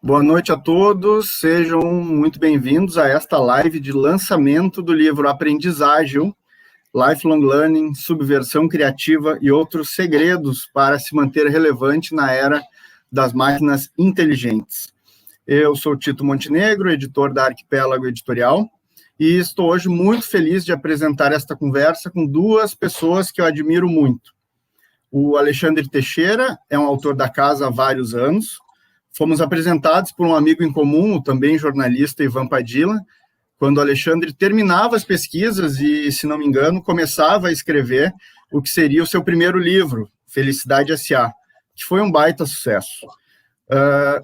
Boa noite a todos, sejam muito bem-vindos a esta live de lançamento do livro Aprendizagem, Lifelong Learning, Subversão Criativa e Outros Segredos para se manter relevante na era das máquinas inteligentes. Eu sou Tito Montenegro, editor da Arquipélago Editorial, e estou hoje muito feliz de apresentar esta conversa com duas pessoas que eu admiro muito. O Alexandre Teixeira é um autor da casa há vários anos. Fomos apresentados por um amigo em comum, o também jornalista Ivan Padilla, quando o Alexandre terminava as pesquisas e, se não me engano, começava a escrever o que seria o seu primeiro livro, Felicidade S.A., que foi um baita sucesso.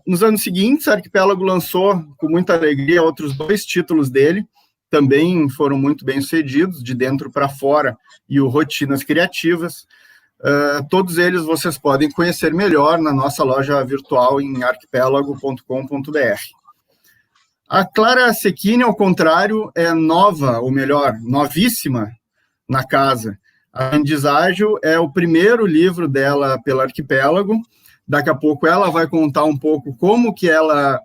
Nos anos seguintes, a Arquipélago lançou, com muita alegria, outros 2 títulos dele, também foram muito bem-sucedidos, De Dentro para Fora e o Rotinas Criativas. Todos eles vocês podem conhecer melhor na nossa loja virtual em arquipélago.com.br. A Clara Secchini, ao contrário, é nova, ou melhor, novíssima na casa. A Aprendizagem é o primeiro livro dela pela Arquipélago. Daqui a pouco ela vai contar um pouco como que ela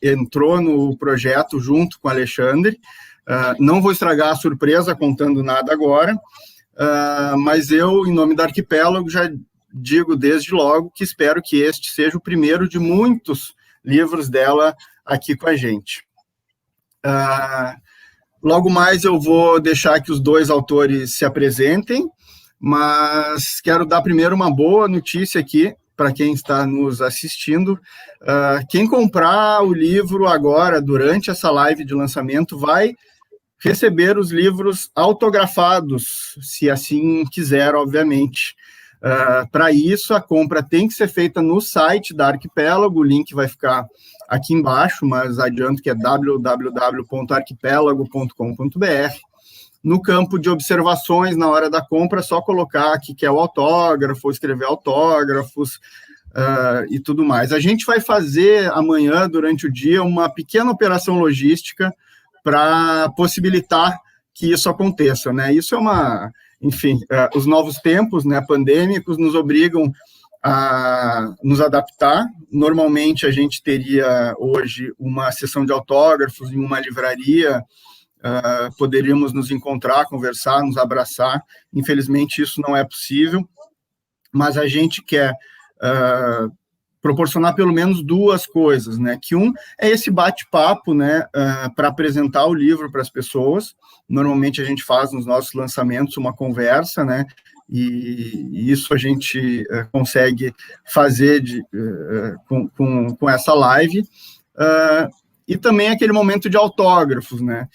entrou no projeto junto com o Alexandre. Não vou estragar a surpresa contando nada agora, mas eu, em nome da Arquipélago, já digo desde logo que espero que este seja o primeiro de muitos livros dela aqui com a gente. Logo mais eu vou deixar que os 2 autores se apresentem, mas quero dar primeiro uma boa notícia aqui para quem está nos assistindo. Quem comprar o livro agora, durante essa live de lançamento, vai receber os livros autografados, se assim quiser, obviamente. Para isso, a compra tem que ser feita no site da Arquipélago, o link vai ficar aqui embaixo, mas adianto que é www.arquipélago.com.br. No campo de observações, na hora da compra, é só colocar aqui que é o autógrafo, escrever autógrafos e tudo mais. A gente vai fazer amanhã, durante o dia, uma pequena operação logística para possibilitar que isso aconteça, né? Isso é enfim, os novos tempos, né, pandêmicos nos obrigam a nos adaptar. Normalmente a gente teria hoje uma sessão de autógrafos em uma livraria, poderíamos nos encontrar, conversar, nos abraçar. Infelizmente isso não é possível, mas a gente quer proporcionar pelo menos 2 coisas, né? Que é esse bate-papo, né, para apresentar o livro para as pessoas. Normalmente a gente faz nos nossos lançamentos uma conversa, né? E isso a gente consegue fazer com essa live. E também aquele momento de autógrafos, né?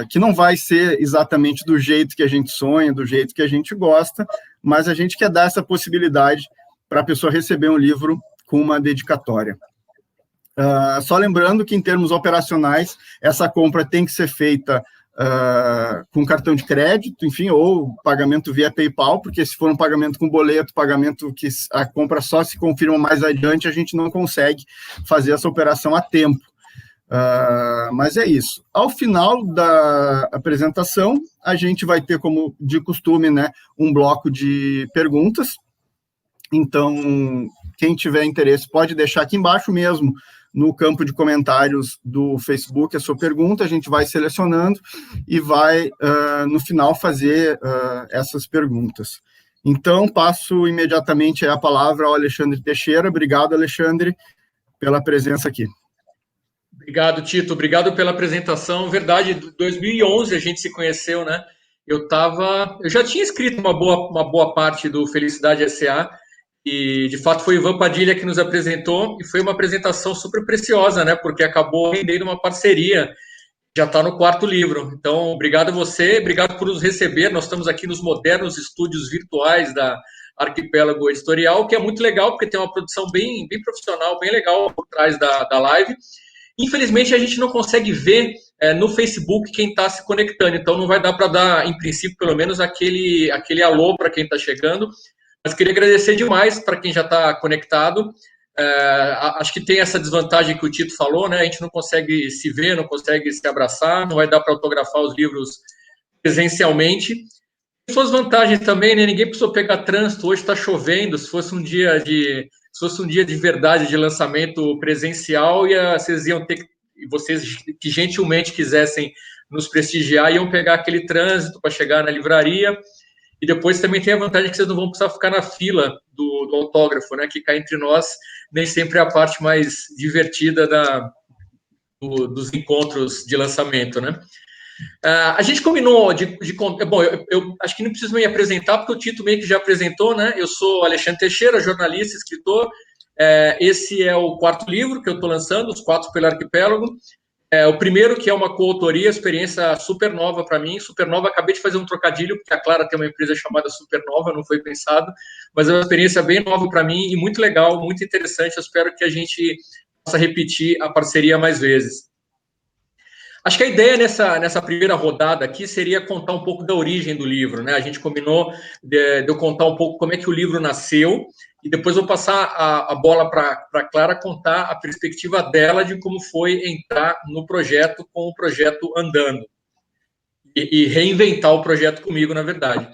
Que não vai ser exatamente do jeito que a gente sonha, do jeito que a gente gosta, mas a gente quer dar essa possibilidade para a pessoa receber um livro com uma dedicatória. Só lembrando que, em termos operacionais, essa compra tem que ser feita com cartão de crédito, enfim, ou pagamento via PayPal, porque se for um pagamento com boleto, pagamento que a compra só se confirma mais adiante, a gente não consegue fazer essa operação a tempo. Mas é isso. Ao final da apresentação, a gente vai ter, como de costume, né, um bloco de perguntas. Então, quem tiver interesse pode deixar aqui embaixo mesmo, no campo de comentários do Facebook, a sua pergunta, a gente vai selecionando e vai, no final, fazer essas perguntas. Então, passo imediatamente a palavra ao Alexandre Teixeira. Obrigado, Alexandre, pela presença aqui. Obrigado, Tito. Obrigado pela apresentação. Verdade, em 2011 a gente se conheceu, né? Eu já tinha escrito uma boa parte do Felicidade S.A., e, de fato, foi o Ivan Padilla que nos apresentou, e foi uma apresentação super preciosa, né? Porque acabou rendendo uma parceria, já está no 4º livro. Então, obrigado a você, obrigado por nos receber. Nós estamos aqui nos modernos estúdios virtuais da Arquipélago Editorial, que é muito legal, porque tem uma produção bem profissional, bem legal por trás da live. Infelizmente, a gente não consegue ver no Facebook quem está se conectando, então não vai dar para dar, em princípio, pelo menos aquele alô para quem está chegando. Mas queria agradecer demais para quem já está conectado. Acho que tem essa desvantagem que o Tito falou, né? A gente não consegue se ver, não consegue se abraçar, não vai dar para autografar os livros presencialmente. Tem suas vantagens também, né? Ninguém precisou pegar trânsito, hoje está chovendo, se fosse um dia de se fosse um dia de verdade de lançamento presencial, vocês iam ter vocês que gentilmente quisessem nos prestigiar, iam pegar aquele trânsito para chegar na livraria. E depois também tem a vantagem que vocês não vão precisar ficar na fila do autógrafo, né? Que cá entre nós nem sempre é a parte mais divertida dos encontros de lançamento, né? A gente combinou bom, eu acho que não preciso me apresentar, porque o Tito meio que já apresentou, né? Eu sou Alexandre Teixeira, jornalista, escritor. Esse é o 4º livro que eu estou lançando, Os 4 pelo Arquipélago. O primeiro, que é uma coautoria, experiência super nova para mim. Supernova, acabei de fazer um trocadilho, porque a Clara tem uma empresa chamada Supernova, não foi pensado, mas é uma experiência bem nova para mim e muito legal, muito interessante. Eu espero que a gente possa repetir a parceria mais vezes. Acho que a ideia nessa primeira rodada aqui seria contar um pouco da origem do livro, né? A gente combinou de eu contar um pouco como é que o livro nasceu, e depois vou passar a bola para a Clara contar a perspectiva dela de como foi entrar no projeto, com o projeto andando, e reinventar o projeto comigo, na verdade.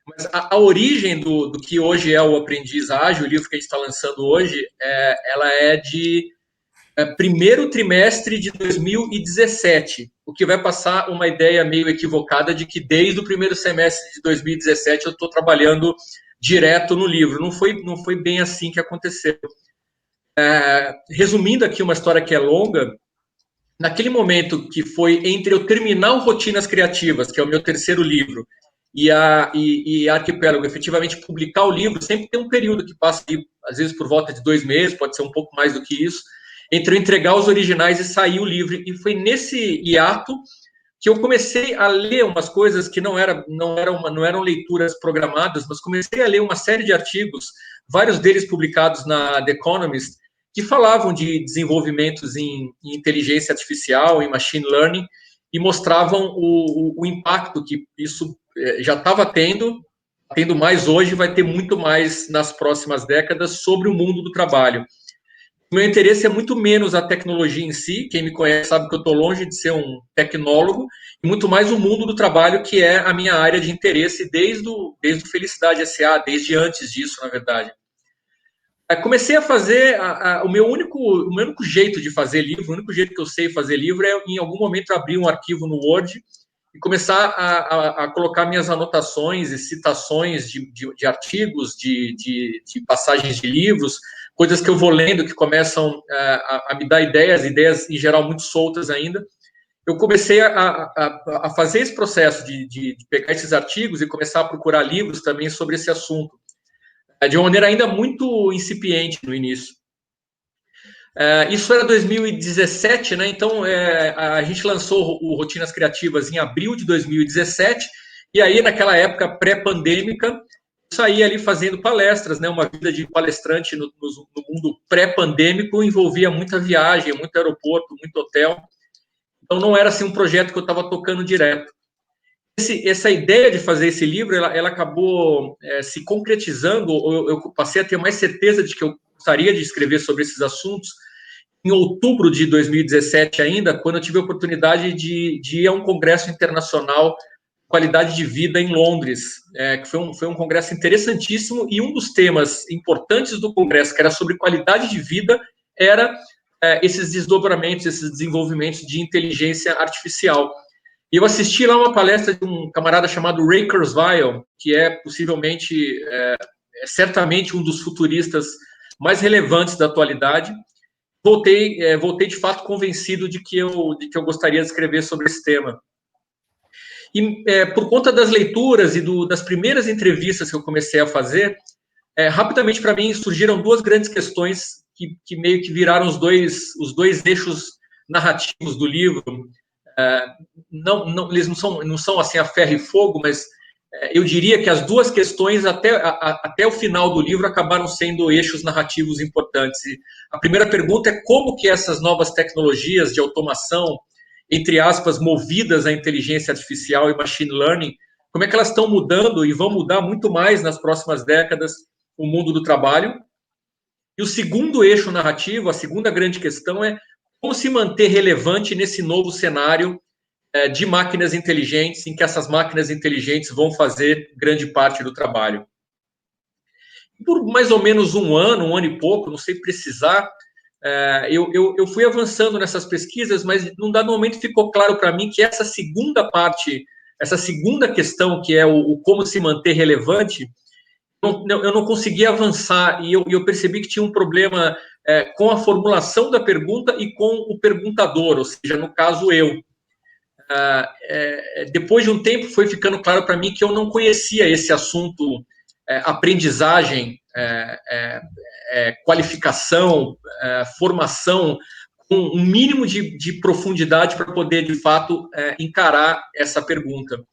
Mas a origem do que hoje é o Aprendiz Ágil, o livro que a gente está lançando hoje, ela é de primeiro trimestre de 2017, o que vai passar uma ideia meio equivocada de que desde o primeiro semestre de 2017 eu estou trabalhando direto no livro. Não foi bem assim que aconteceu. Resumindo aqui uma história que é longa, naquele momento que foi entre eu terminar o Rotinas Criativas, que é o meu 3º livro, e a Arquipélago efetivamente publicar o livro, sempre tem um período que passa, às vezes por volta de 2 meses, pode ser um pouco mais do que isso, entre eu entregar os originais e sair o livro. E foi nesse hiato que eu comecei a ler umas coisas que não eram leituras programadas, mas comecei a ler uma série de artigos, vários deles publicados na The Economist, que falavam de desenvolvimentos em inteligência artificial, em machine learning, e mostravam o impacto que isso já estava tendo mais hoje, vai ter muito mais nas próximas décadas sobre o mundo do trabalho. O meu interesse é muito menos a tecnologia em si, quem me conhece sabe que eu estou longe de ser um tecnólogo, e muito mais o mundo do trabalho, que é a minha área de interesse desde o Felicidade S.A., desde antes disso, na verdade. Comecei a fazer o meu único jeito de fazer livro, o único jeito que eu sei fazer livro é, em algum momento, abrir um arquivo no Word e começar a colocar minhas anotações e citações de artigos, de passagens de livros, coisas que eu vou lendo que começam a me dar ideias em geral muito soltas ainda. Eu comecei a fazer esse processo de pegar esses artigos e começar a procurar livros também sobre esse assunto, de uma maneira ainda muito incipiente no início. Isso era 2017, né? Então a gente lançou o Rotinas Criativas em abril de 2017, e aí naquela época pré-pandêmica, saía ali fazendo palestras, né? Uma vida de palestrante no mundo pré-pandêmico envolvia muita viagem, muito aeroporto, muito hotel. Então não era assim um projeto que eu estava tocando direto. Essa ideia de fazer esse livro, ela acabou se concretizando, eu passei a ter mais certeza de que eu gostaria de escrever sobre esses assuntos em outubro de 2017 ainda, quando eu tive a oportunidade de ir a um congresso internacional Qualidade de Vida em Londres, que foi um congresso interessantíssimo, e um dos temas importantes do congresso, que era sobre qualidade de vida, era esses desdobramentos, esses desenvolvimentos de inteligência artificial. E eu assisti lá uma palestra de um camarada chamado Ray Kurzweil, que é possivelmente, certamente um dos futuristas mais relevantes da atualidade. Voltei de fato convencido de que eu gostaria de escrever sobre esse tema. E por conta das leituras e das primeiras entrevistas que eu comecei a fazer, rapidamente para mim surgiram 2 grandes questões que meio que viraram os dois eixos narrativos do livro. Eles não são assim a ferro e fogo, mas eu diria que as 2 questões até o final do livro acabaram sendo eixos narrativos importantes. E a primeira pergunta é como que essas novas tecnologias de automação, entre aspas, movidas à inteligência artificial e machine learning, como é que elas estão mudando e vão mudar muito mais nas próximas décadas o mundo do trabalho. E o segundo eixo narrativo, a segunda grande questão é como se manter relevante nesse novo cenário de máquinas inteligentes, em que essas máquinas inteligentes vão fazer grande parte do trabalho. por mais ou menos um ano e pouco, não sei precisar, eu fui avançando nessas pesquisas, mas num dado momento ficou claro para mim que essa segunda parte, essa segunda questão, que é o como se manter relevante, eu não conseguia avançar e eu percebi que tinha um problema com a formulação da pergunta e com o perguntador, ou seja, no caso eu. Depois de um tempo foi ficando claro para mim que eu não conhecia esse assunto, aprendizagem, qualificação, formação, com um mínimo de profundidade para poder, de fato, encarar essa pergunta.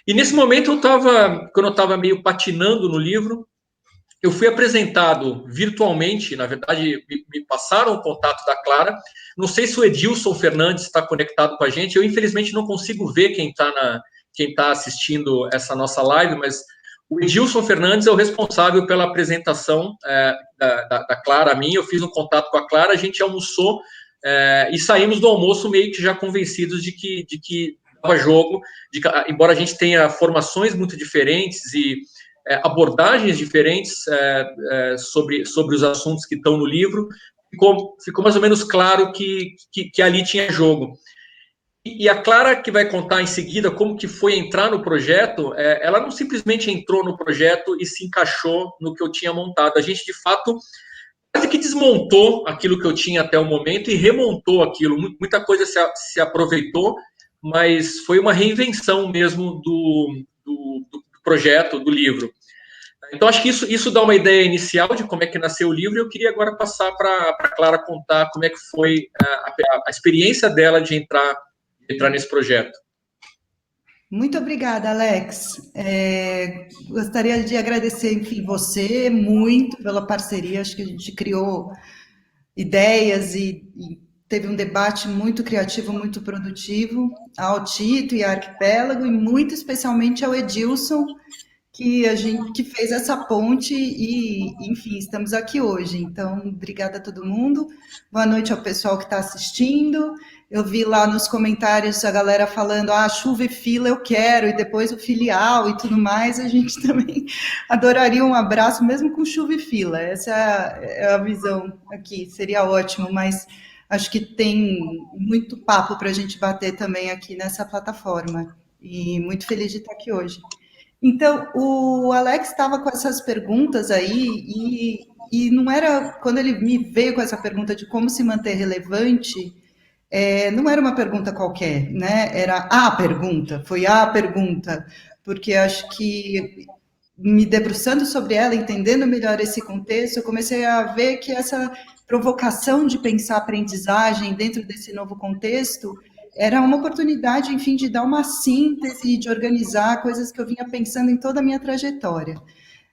E nesse momento, quando eu estava meio patinando no livro, eu fui apresentado virtualmente, na verdade, me passaram o contato da Clara. Não sei se o Edilson Fernandes está conectado com a gente. Eu, infelizmente, não consigo ver quem está assistindo essa nossa live, mas o Edilson Fernandes é o responsável pela apresentação da Clara a mim. Eu fiz um contato com a Clara, a gente almoçou e saímos do almoço meio que já convencidos de que dava jogo, embora a gente tenha formações muito diferentes e abordagens diferentes sobre os assuntos que estão no livro, ficou mais ou menos claro que ali tinha jogo. E a Clara, que vai contar em seguida como que foi entrar no projeto, ela não simplesmente entrou no projeto e se encaixou no que eu tinha montado. A gente, de fato, quase que desmontou aquilo que eu tinha até o momento e remontou aquilo. Muita coisa se aproveitou, mas foi uma reinvenção mesmo do projeto, do livro. Então, acho que isso dá uma ideia inicial de como é que nasceu o livro, e eu queria agora passar para a Clara contar como é que foi a experiência dela de entrar nesse projeto. Muito obrigada, Alex. Gostaria de agradecer, enfim, você muito pela parceria. Acho que a gente criou ideias e teve um debate muito criativo, muito produtivo, ao Tito e à Arquipélago, e muito especialmente ao Edilson, que fez essa ponte e, enfim, estamos aqui hoje. Então, obrigada a todo mundo. Boa noite ao pessoal que está assistindo. Eu vi lá nos comentários a galera falando, chuva e fila eu quero, e depois o filial e tudo mais. A gente também adoraria um abraço, mesmo com chuva e fila. Essa é a visão aqui, seria ótimo, mas acho que tem muito papo para a gente bater também aqui nessa plataforma. E muito feliz de estar aqui hoje. Então, o Alex estava com essas perguntas aí, e não era, quando ele me veio com essa pergunta de como se manter relevante, não era uma pergunta qualquer, né? Era a pergunta, foi a pergunta, porque acho que me debruçando sobre ela, entendendo melhor esse contexto, eu comecei a ver que essa provocação de pensar aprendizagem dentro desse novo contexto era uma oportunidade, enfim, de dar uma síntese, de organizar coisas que eu vinha pensando em toda a minha trajetória.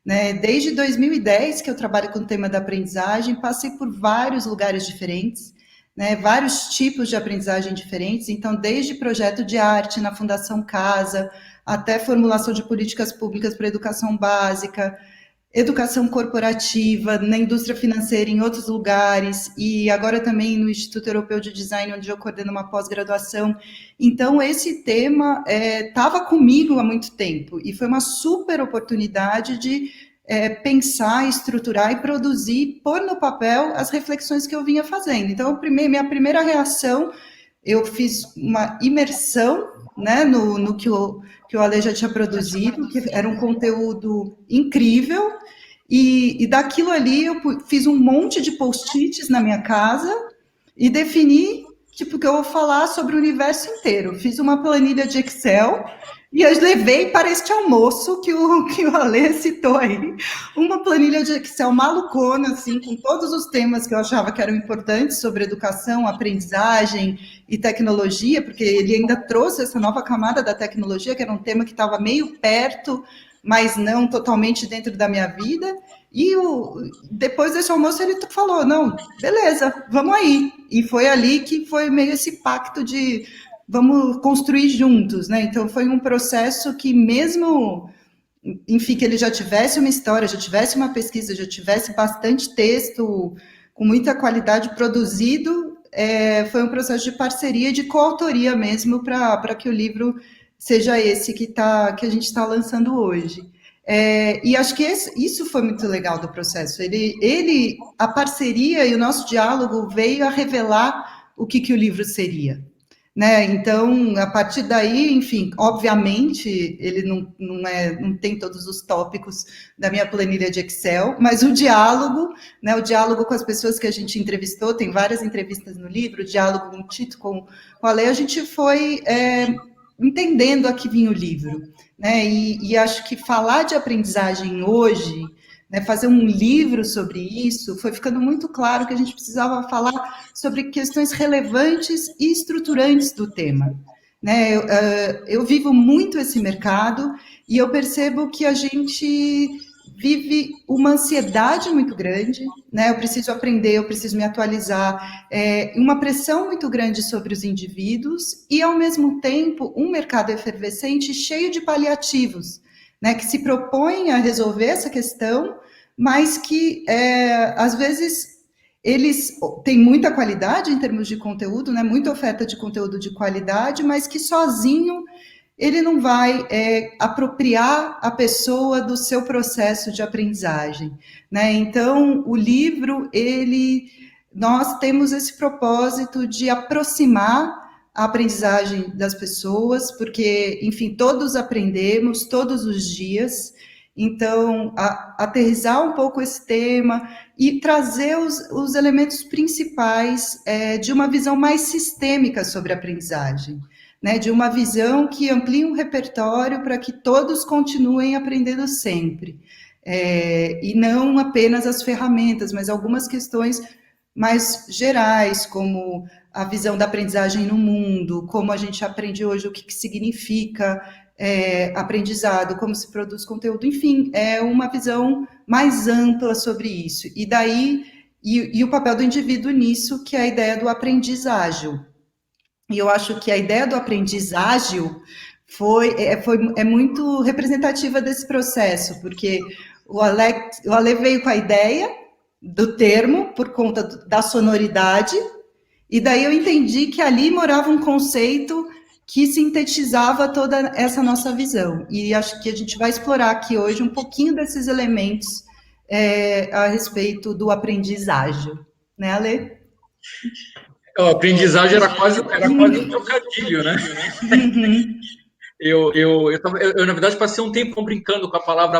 Né? Desde 2010 que eu trabalho com o tema da aprendizagem, passei por vários lugares diferentes, né? Vários tipos de aprendizagem diferentes, então desde projeto de arte na Fundação Casa, até formulação de políticas públicas para educação básica, educação corporativa, na indústria financeira, em outros lugares, e agora também no Instituto Europeu de Design, onde eu coordeno uma pós-graduação. Então, esse tema estava comigo há muito tempo, e foi uma super oportunidade de pensar, estruturar e produzir, pôr no papel as reflexões que eu vinha fazendo. Então, minha primeira reação, eu fiz uma imersão, né, no que o Ale já tinha produzido, que era um conteúdo incrível, e daquilo ali eu fiz um monte de post-its na minha casa e defini, tipo, que eu vou falar sobre o universo inteiro. Fiz uma planilha de Excel e eu levei para este almoço que o Ale citou aí, uma planilha de Excel malucona, assim, com todos os temas que eu achava que eram importantes sobre educação, aprendizagem e tecnologia, porque ele ainda trouxe essa nova camada da tecnologia, que era um tema que estava meio perto, mas não totalmente dentro da minha vida. E depois desse almoço ele falou, não, beleza, vamos aí. E foi ali que foi meio esse pacto de vamos construir juntos, né? Então foi um processo que mesmo, enfim, que ele já tivesse uma história, já tivesse uma pesquisa, já tivesse bastante texto com muita qualidade produzido, foi um processo de parceria, de coautoria mesmo, para que o livro seja esse que a gente está lançando hoje. E acho que isso foi muito legal do processo. A parceria e o nosso diálogo veio a revelar o que o livro seria. Né? Então, a partir daí, enfim, obviamente, ele não tem todos os tópicos da minha planilha de Excel, mas o diálogo, né, o diálogo com as pessoas que a gente entrevistou, tem várias entrevistas no livro, o diálogo com o Tito, com a Lê, a gente foi entendendo a que vinha o livro. Né? E acho que falar de aprendizagem hoje, né, fazer um livro sobre isso, foi ficando muito claro que a gente precisava falar sobre questões relevantes e estruturantes do tema. Né? Eu vivo muito esse mercado e eu percebo que a gente vive uma ansiedade muito grande, né? Eu preciso aprender, eu preciso me atualizar, uma pressão muito grande sobre os indivíduos e, ao mesmo tempo, um mercado efervescente cheio de paliativos, né, que se propõem a resolver essa questão, mas que, às vezes, eles têm muita qualidade em termos de conteúdo, né, muita oferta de conteúdo de qualidade, mas que sozinho ele não vai apropriar a pessoa do seu processo de aprendizagem. Né? Então, o livro, nós temos esse propósito de aproximar a aprendizagem das pessoas, porque, enfim, todos aprendemos todos os dias. Então, aterrissar um pouco esse tema e trazer os elementos principais de uma visão mais sistêmica sobre a aprendizagem, né? De uma visão que amplie um repertório para que todos continuem aprendendo sempre. E não apenas as ferramentas, mas algumas questões mais gerais, como a visão da aprendizagem no mundo, como a gente aprende hoje, o que significa aprendizado, como se produz conteúdo, enfim, é uma visão mais ampla sobre isso. E daí, e o papel do indivíduo nisso, que é a ideia do aprendiz ágil. E eu acho que a ideia do aprendiz ágil é muito representativa desse processo, porque o Ale veio com a ideia do termo por conta da sonoridade, e daí eu entendi que ali morava um conceito que sintetizava toda essa nossa visão. E acho que a gente vai explorar aqui hoje um pouquinho desses elementos a respeito do aprendiz ágil. Né, Ale? A aprendizagem era quase um trocadilho, né? Uhum. Eu, na verdade, passei um tempo brincando com a palavra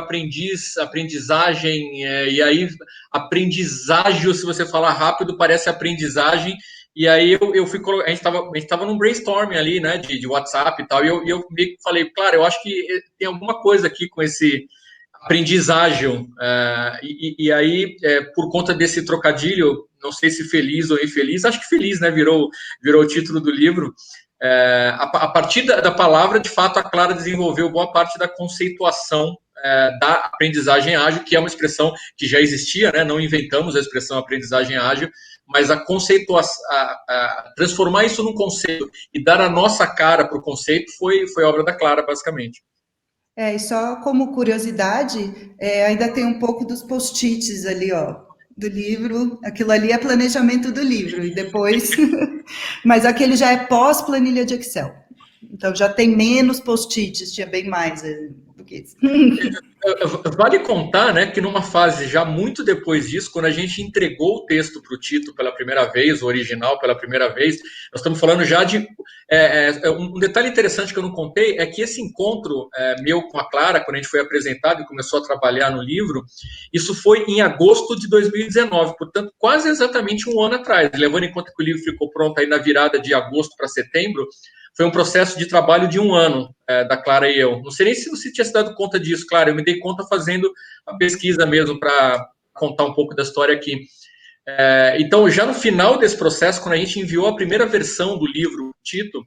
aprendizagem, e aí aprendizagem, se você falar rápido, parece aprendizagem. E aí a gente estava num brainstorming ali, né, de WhatsApp e tal, e eu meio que falei, claro, eu acho que tem alguma coisa aqui com esse aprendizagem. E aí, por conta desse trocadilho, não sei se feliz ou infeliz, acho que feliz, né, virou o título do livro. A partir da palavra, de fato, a Clara desenvolveu boa parte da conceituação da aprendizagem ágil, que é uma expressão que já existia, né? Não inventamos a expressão aprendizagem ágil, mas a conceituação, transformar isso num conceito e dar a nossa cara para o conceito foi obra da Clara, basicamente. E só como curiosidade, ainda tem um pouco dos post-its ali, ó, do livro. Aquilo ali é planejamento do livro, e depois... Mas aquele já é pós-planilha de Excel. Então, já tem menos post-its, tinha bem mais do que isso. Vale contar, né, que numa fase já muito depois disso, quando a gente entregou o texto para o Tito pela primeira vez, o original pela primeira vez, nós estamos falando já de... um detalhe interessante que eu não contei é que esse encontro meu com a Clara, quando a gente foi apresentado e começou a trabalhar no livro, isso foi em agosto de 2019, portanto, quase exatamente um ano atrás, levando em conta que o livro ficou pronto aí na virada de agosto para setembro. Foi um processo de trabalho de um ano, da Clara e eu. Não sei nem se você tinha se dado conta disso, Clara. Eu me dei conta fazendo a pesquisa mesmo para contar um pouco da história aqui. Então, já no final desse processo, quando a gente enviou a primeira versão do livro, Tito,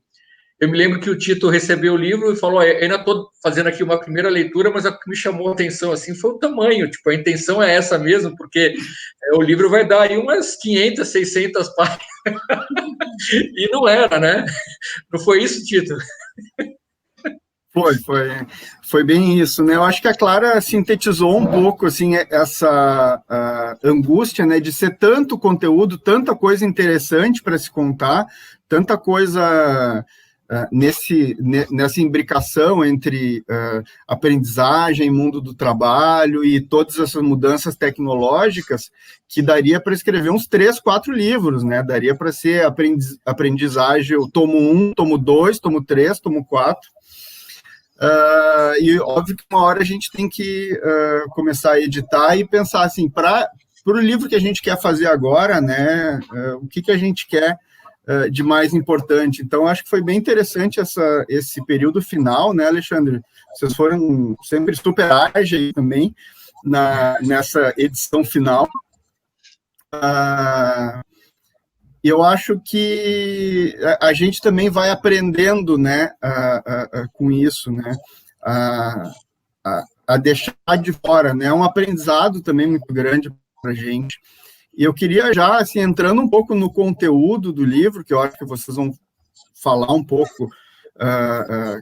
eu me lembro que o Tito recebeu o livro e falou, eu ainda estou fazendo aqui uma primeira leitura, mas o que me chamou a atenção assim, foi o tamanho. Tipo, a intenção é essa mesmo, porque o livro vai dar aí umas 500, 600 páginas. E não era, né? Não foi isso, Tito? Foi bem isso, né? Eu acho que a Clara sintetizou um pouco, assim, essa angústia, né, de ser tanto conteúdo, tanta coisa interessante para se contar, tanta coisa nessa imbricação entre aprendizagem, mundo do trabalho e todas essas mudanças tecnológicas, que daria para escrever uns 3, 4 livros, né? Daria para ser aprendizagem, tomo 1, tomo 2, tomo 3, tomo 4. E óbvio que uma hora a gente tem que começar a editar e pensar assim, para o livro que a gente quer fazer agora, né? O que a gente quer de mais importante. Então, acho que foi bem interessante esse período final, né, Alexandre? Vocês foram sempre super ágeis também nessa edição final. Eu acho que a gente também vai aprendendo, né, com isso, né, a deixar de fora, né, é um aprendizado também muito grande para a gente. E eu queria já, assim, entrando um pouco no conteúdo do livro, que eu acho que vocês vão falar um pouco,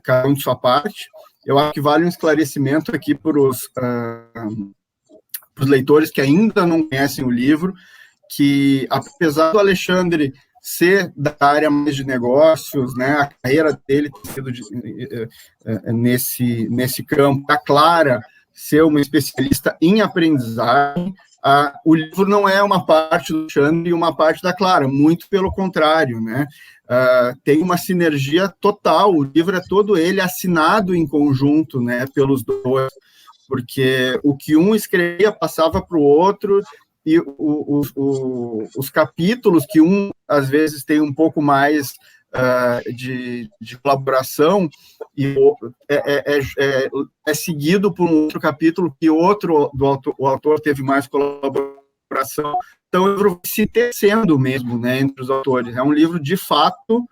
cada um de sua parte, eu acho que vale um esclarecimento aqui para os leitores que ainda não conhecem o livro, que apesar do Alexandre ser da área mais de negócios, né, a carreira dele ter sido nesse campo, a Clara ser uma especialista em aprendizagem, o livro não é uma parte do Alexandre e uma parte da Clara, muito pelo contrário, né? Tem uma sinergia total, o livro é todo ele assinado em conjunto, né, pelos dois, porque o que um escrevia passava para o outro, e os capítulos que um, às vezes, tem um pouco mais de colaboração, e é seguido por um outro capítulo que o autor teve mais colaboração. Então, o livro vai se tecendo mesmo, né, entre os autores. É um livro, de fato,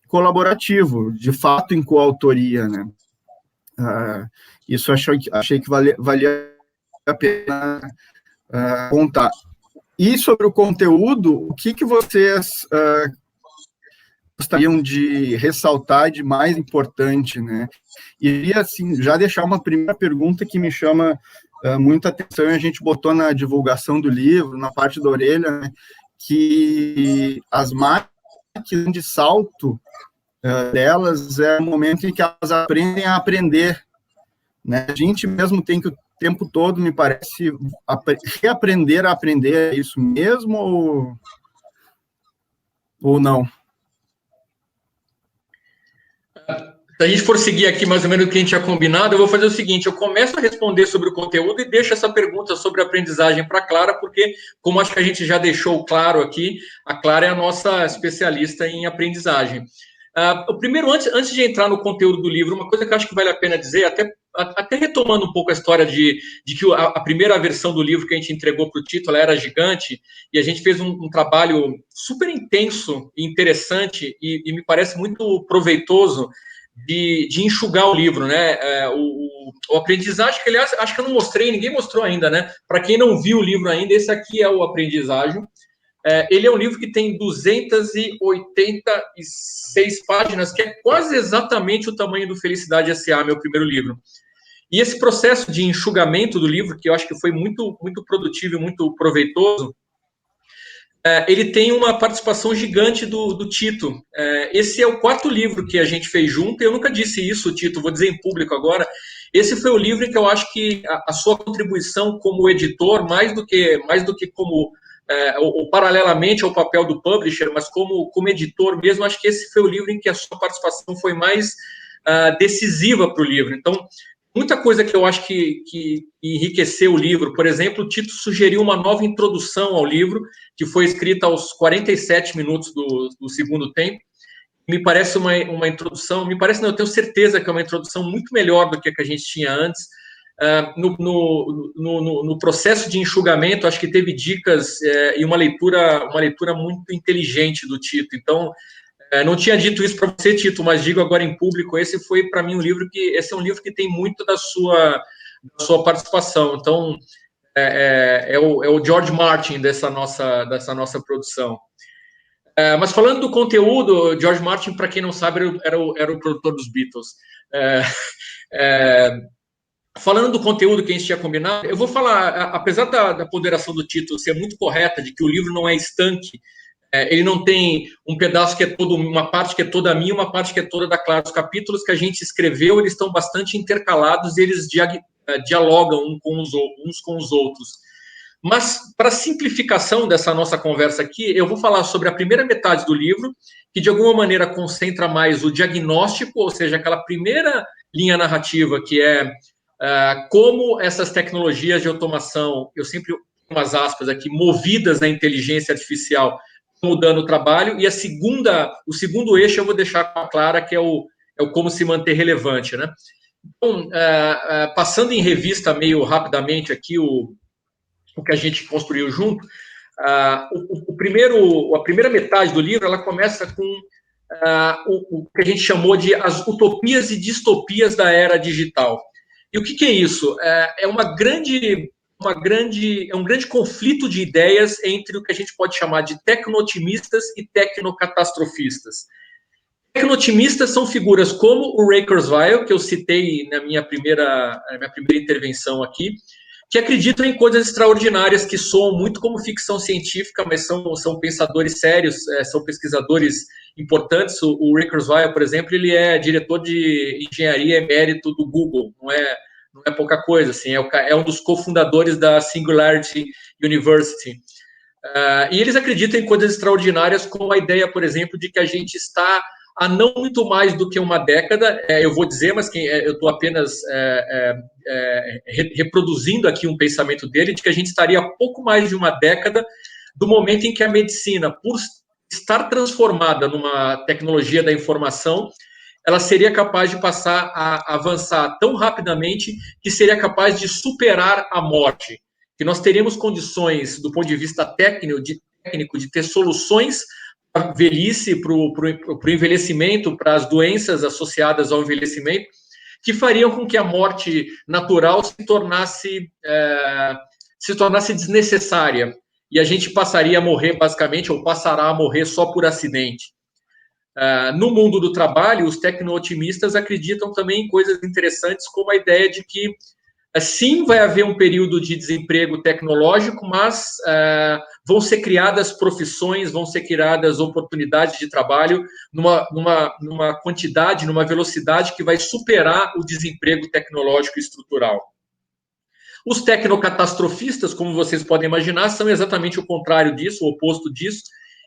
colaborativo, de fato, em coautoria, né. Isso achei que valia a pena contar. E sobre o conteúdo, o que vocês gostariam de ressaltar de mais importante, né? E, assim, já deixar uma primeira pergunta que me chama muita atenção, e a gente botou na divulgação do livro, na parte da orelha, né, que as máquinas de salto delas é o momento em que elas aprendem a aprender, né? A gente mesmo tem que o tempo todo, me parece, reaprender a aprender. É isso mesmo ou não? Se a gente for seguir aqui mais ou menos o que a gente tinha combinado, eu vou fazer o seguinte, eu começo a responder sobre o conteúdo e deixo essa pergunta sobre a aprendizagem para a Clara, porque, como acho que a gente já deixou claro aqui, a Clara é a nossa especialista em aprendizagem. O primeiro, antes de entrar no conteúdo do livro, uma coisa que eu acho que vale a pena dizer, até retomando um pouco a história de que a primeira versão do livro que a gente entregou para o Tito, ela era gigante, e a gente fez um trabalho super intenso e interessante, e me parece muito proveitoso, de enxugar o livro, né? O aprendizagem, que aliás, acho que eu não mostrei, ninguém mostrou ainda, né? Para quem não viu o livro ainda, esse aqui é o Aprendizagem. Ele é um livro que tem 286 páginas, que é quase exatamente o tamanho do Felicidade S.A., meu primeiro livro. E esse processo de enxugamento do livro, que eu acho que foi muito, muito produtivo e muito proveitoso, ele tem uma participação gigante do Tito. Esse é o 4º livro que a gente fez junto, e eu nunca disse isso, Tito, vou dizer em público agora. Esse foi o livro em que eu acho que a sua contribuição como editor, mais do que como, ou paralelamente ao papel do publisher, mas como editor mesmo, acho que esse foi o livro em que a sua participação foi mais decisiva para o livro. Então, muita coisa que eu acho que enriqueceu o livro. Por exemplo, o Tito sugeriu uma nova introdução ao livro, que foi escrita aos 47 minutos do segundo tempo. Me parece uma introdução, me parece, não, eu tenho certeza que é uma introdução muito melhor do que a que a gente tinha antes. No processo de enxugamento, acho que teve dicas e uma leitura muito inteligente do Tito. Então, não tinha dito isso para você, Tito, mas digo agora em público, esse foi para mim esse é um livro que tem muito da sua participação. Então, é o George Martin dessa nossa produção. Mas falando do conteúdo, George Martin, para quem não sabe, era o produtor dos Beatles. Falando do conteúdo que a gente tinha combinado, eu vou falar, apesar da ponderação do Tito ser muito correta, de que o livro não é estanque, Ele não tem um pedaço que é todo, uma parte que é toda minha, uma parte que é toda da Clara. Os capítulos que a gente escreveu, eles estão bastante intercalados e eles dialogam uns com os outros. Mas, para simplificação dessa nossa conversa aqui, eu vou falar sobre a primeira metade do livro, que de alguma maneira concentra mais o diagnóstico, ou seja, aquela primeira linha narrativa, que é como essas tecnologias de automação, eu sempre umas aspas aqui, movidas na inteligência artificial, mudando o trabalho, e o segundo eixo eu vou deixar com a Clara, que é o como se manter relevante, né? Então, passando em revista meio rapidamente aqui o que a gente construiu junto, a primeira metade do livro, ela começa com o que a gente chamou de as utopias e distopias da era digital. E o que é isso? É um grande conflito de ideias entre o que a gente pode chamar de tecno-otimistas e tecno-catastrofistas. Tecno-otimistas são figuras como o Ray Kurzweil, que eu citei na minha primeira intervenção aqui, que acreditam em coisas extraordinárias que soam muito como ficção científica, mas são pensadores sérios, são pesquisadores importantes. O Ray Kurzweil, por exemplo, ele é diretor de engenharia emérito do Google, não é pouca coisa, assim, é um dos cofundadores da Singularity University. E eles acreditam em coisas extraordinárias, como a ideia, por exemplo, de que a gente está há não muito mais do que uma década, eu vou dizer, mas eu estou apenas reproduzindo aqui um pensamento dele, de que a gente estaria há pouco mais de uma década do momento em que a medicina, por estar transformada numa tecnologia da informação, ela seria capaz de passar a avançar tão rapidamente que seria capaz de superar a morte. Que nós teríamos condições, do ponto de vista técnico, de ter soluções para a velhice, para o envelhecimento, para as doenças associadas ao envelhecimento, que fariam com que a morte natural se tornasse desnecessária. E a gente passaria a morrer, basicamente, ou passará a morrer só por acidente. No mundo do trabalho, os tecno-otimistas acreditam também em coisas interessantes, como a ideia de que sim, vai haver um período de desemprego tecnológico, mas vão ser criadas profissões, vão ser criadas oportunidades de trabalho numa quantidade, numa velocidade que vai superar o desemprego tecnológico estrutural. Os tecnocatastrofistas, como vocês podem imaginar, são exatamente o contrário disso, o oposto disso.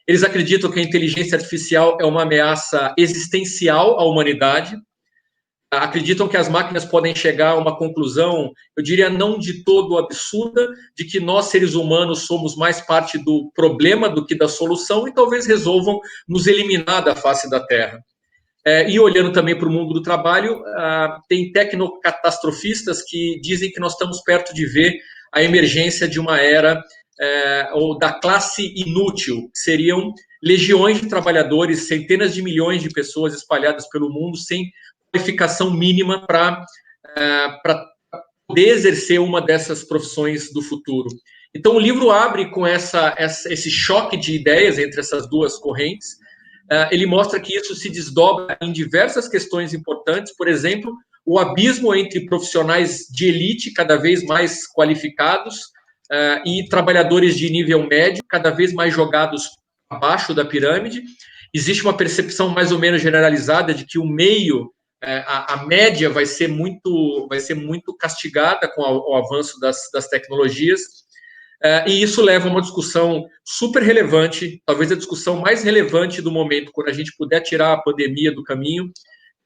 Eles acreditam que a inteligência artificial é uma ameaça existencial à humanidade. Acreditam que as máquinas podem chegar a uma conclusão, eu diria não de todo absurda, de que nós, seres humanos, somos mais parte do problema do que da solução e talvez resolvam nos eliminar da face da Terra. E olhando também para o mundo do trabalho, tem tecnocatastrofistas que dizem que nós estamos perto de ver a emergência de uma era ou da classe inútil, que seriam legiões de trabalhadores, centenas de milhões de pessoas espalhadas pelo mundo sem qualificação mínima para poder exercer uma dessas profissões do futuro. Então, o livro abre com esse choque de ideias entre essas duas correntes. Ele mostra que isso se desdobra em diversas questões importantes, por exemplo, o abismo entre profissionais de elite, cada vez mais qualificados, e trabalhadores de nível médio, cada vez mais jogados abaixo da pirâmide. Existe uma percepção mais ou menos generalizada de que o meio, a média vai ser muito castigada com o avanço das tecnologias, e isso leva a uma discussão super relevante, talvez a discussão mais relevante do momento, quando a gente puder tirar a pandemia do caminho,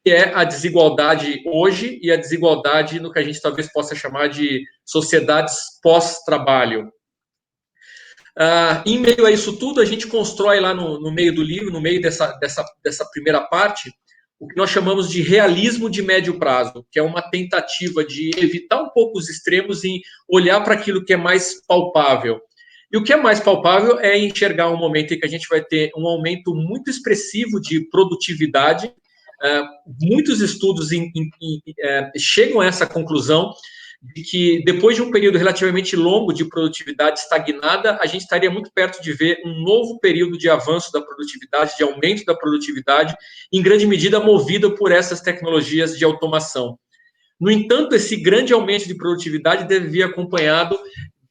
que é a desigualdade hoje e a desigualdade no que a gente talvez possa chamar de sociedades pós-trabalho. Em meio a isso tudo, a gente constrói lá no meio do livro, no meio dessa primeira parte, o que nós chamamos de realismo de médio prazo, que é uma tentativa de evitar um pouco os extremos e olhar para aquilo que é mais palpável. E o que é mais palpável é enxergar um momento em que a gente vai ter um aumento muito expressivo de produtividade. Muitos estudos chegam a essa conclusão de que depois de um período relativamente longo de produtividade estagnada, a gente estaria muito perto de ver um novo período de avanço da produtividade, de aumento da produtividade, em grande medida movido por essas tecnologias de automação. No entanto, esse grande aumento de produtividade deve vir acompanhado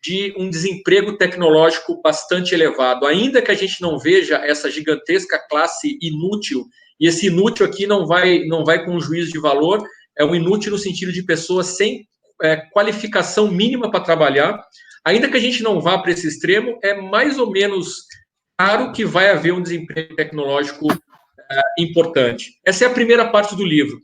de um desemprego tecnológico bastante elevado. Ainda que a gente não veja essa gigantesca classe inútil, e esse inútil aqui não vai com um juízo de valor, é um inútil no sentido de pessoas sem qualificação mínima para trabalhar, ainda que a gente não vá para esse extremo, é mais ou menos claro que vai haver um desemprego tecnológico importante. Essa é a primeira parte do livro.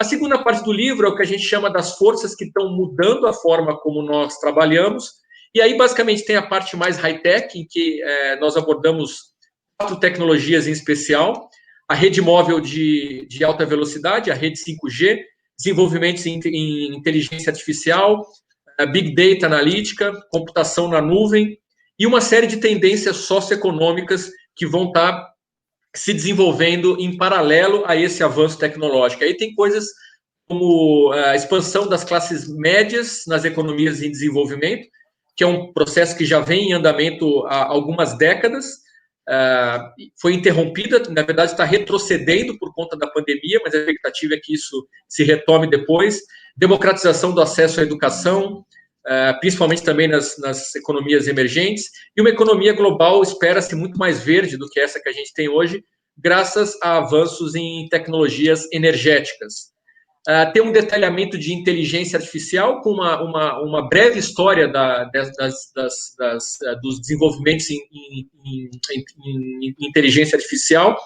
A segunda parte do livro é o que a gente chama das forças que estão mudando a forma como nós trabalhamos, e aí basicamente tem a parte mais high-tech, em que nós abordamos 4 tecnologias em especial: a rede móvel de alta velocidade, a rede 5G, desenvolvimentos em inteligência artificial, Big Data analítica, computação na nuvem, e uma série de tendências socioeconômicas que vão estar se desenvolvendo em paralelo a esse avanço tecnológico. Aí tem coisas como a expansão das classes médias nas economias em desenvolvimento, que é um processo que já vem em andamento há algumas décadas, foi interrompida, na verdade está retrocedendo por conta da pandemia, mas a expectativa é que isso se retome depois. Democratização do acesso à educação, principalmente também nas economias emergentes, e uma economia global espera-se muito mais verde do que essa que a gente tem hoje, graças a avanços em tecnologias energéticas. Tem um detalhamento de inteligência artificial com uma breve história dos desenvolvimentos em inteligência artificial.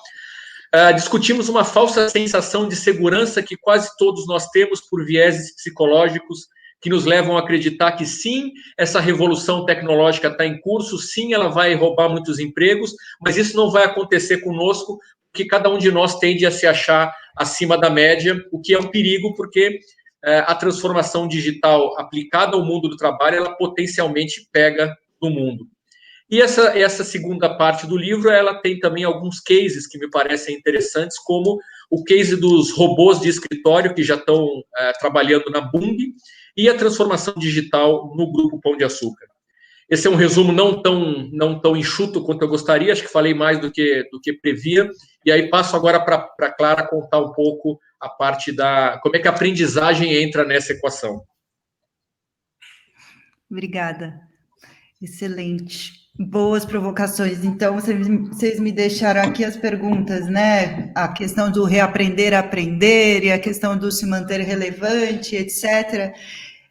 Discutimos uma falsa sensação de segurança que quase todos nós temos por vieses psicológicos que nos levam a acreditar que sim, essa revolução tecnológica está em curso, sim, ela vai roubar muitos empregos, mas isso não vai acontecer conosco, porque cada um de nós tende a se achar acima da média, o que é um perigo, porque a transformação digital aplicada ao mundo do trabalho, ela potencialmente pega no mundo. E essa segunda parte do livro, ela tem também alguns cases que me parecem interessantes, como o case dos robôs de escritório, que já estão trabalhando na Bung, e a transformação digital no Grupo Pão de Açúcar. Esse é um resumo não tão enxuto quanto eu gostaria, acho que falei mais do que previa, e aí passo agora para a Clara contar um pouco a parte como é que a aprendizagem entra nessa equação. Obrigada. Excelente. Boas provocações. Então, vocês me deixaram aqui as perguntas, né? A questão do reaprender a aprender e a questão do se manter relevante, etc.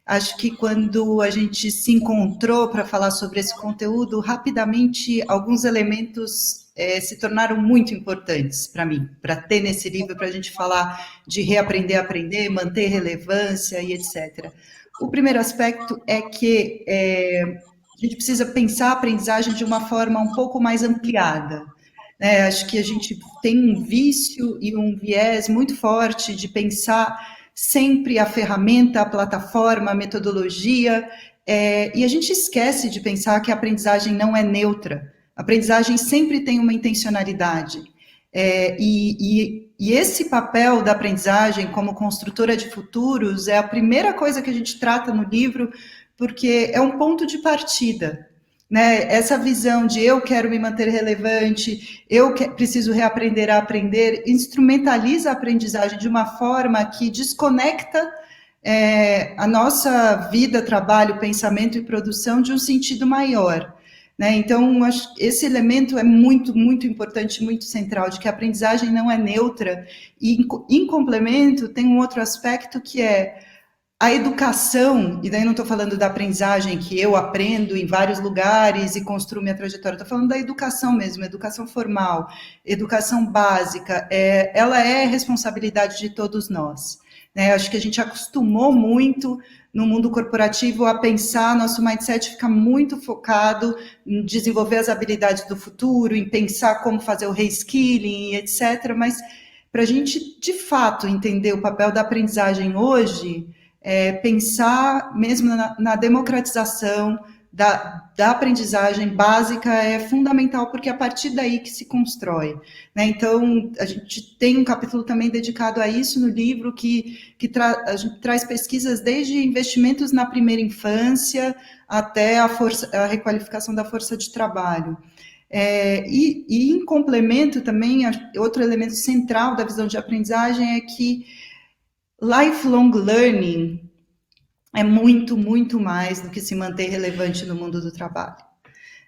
Acho que quando a gente se encontrou para falar sobre esse conteúdo, rapidamente alguns elementos se tornaram muito importantes para mim, para ter nesse livro, para a gente falar de reaprender a aprender, manter relevância e etc. O primeiro aspecto é que a gente precisa pensar a aprendizagem de uma forma um pouco mais ampliada. Acho que a gente tem um vício e um viés muito forte de pensar sempre a ferramenta, a plataforma, a metodologia, e a gente esquece de pensar que a aprendizagem não é neutra. A aprendizagem sempre tem uma intencionalidade. E esse papel da aprendizagem como construtora de futuros é a primeira coisa que a gente trata no livro, porque é um ponto de partida, né? Essa visão de eu quero me manter relevante, preciso reaprender a aprender, instrumentaliza a aprendizagem de uma forma que desconecta a nossa vida, trabalho, pensamento e produção de um sentido maior, né? Então, acho que esse elemento é muito, muito importante, muito central, de que a aprendizagem não é neutra, e em complemento tem um outro aspecto que é a educação, e daí não estou falando da aprendizagem que eu aprendo em vários lugares e construo minha trajetória, estou falando da educação mesmo, educação formal, educação básica, ela é responsabilidade de todos nós, né? Acho que a gente acostumou muito no mundo corporativo a pensar, nosso mindset fica muito focado em desenvolver as habilidades do futuro, em pensar como fazer o reskilling, etc., mas para a gente, de fato, entender o papel da aprendizagem hoje, pensar mesmo na democratização da aprendizagem básica é fundamental, porque é a partir daí que se constrói, né? Então, a gente tem um capítulo também dedicado a isso no livro, a gente traz pesquisas desde investimentos na primeira infância até a requalificação da força de trabalho. E em complemento também, outro elemento central da visão de aprendizagem é que lifelong learning é muito, muito mais do que se manter relevante no mundo do trabalho.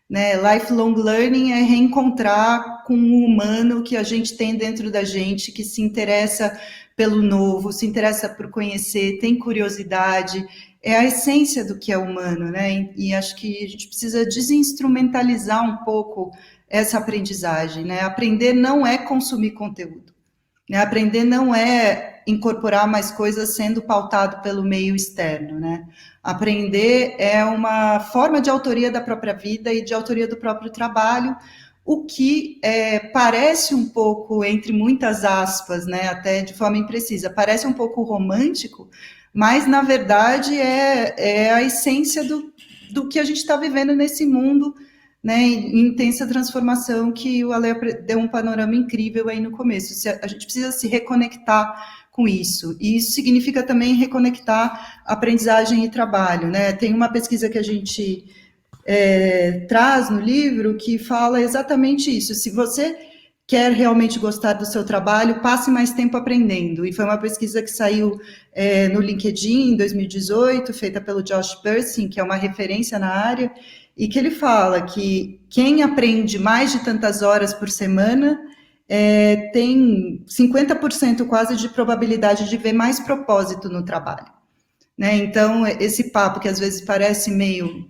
Né? Lifelong learning é reencontrar com o humano que a gente tem dentro da gente, que se interessa pelo novo, se interessa por conhecer, tem curiosidade, é a essência do que é humano, né? E acho que a gente precisa desinstrumentalizar um pouco essa aprendizagem, né? Aprender não é consumir conteúdo, né? Aprender não é incorporar mais coisas sendo pautado pelo meio externo, né? Aprender é uma forma de autoria da própria vida e de autoria do próprio trabalho, o que parece um pouco, entre muitas aspas, né, até de forma imprecisa, parece um pouco romântico, mas, na verdade, é a essência do que a gente está vivendo nesse mundo, né, em intensa transformação, que o Ale deu um panorama incrível aí no começo. A gente precisa se reconectar com isso, e isso significa também reconectar aprendizagem e trabalho, né? Tem uma pesquisa que a gente traz no livro que fala exatamente isso. Se você quer realmente gostar do seu trabalho, passe mais tempo aprendendo. E foi uma pesquisa que saiu no LinkedIn em 2018, feita pelo Josh Bersin, que é uma referência na área, e que ele fala que quem aprende mais de tantas horas por semana tem 50% quase de probabilidade de ver mais propósito no trabalho. Né? Então, esse papo que às vezes parece meio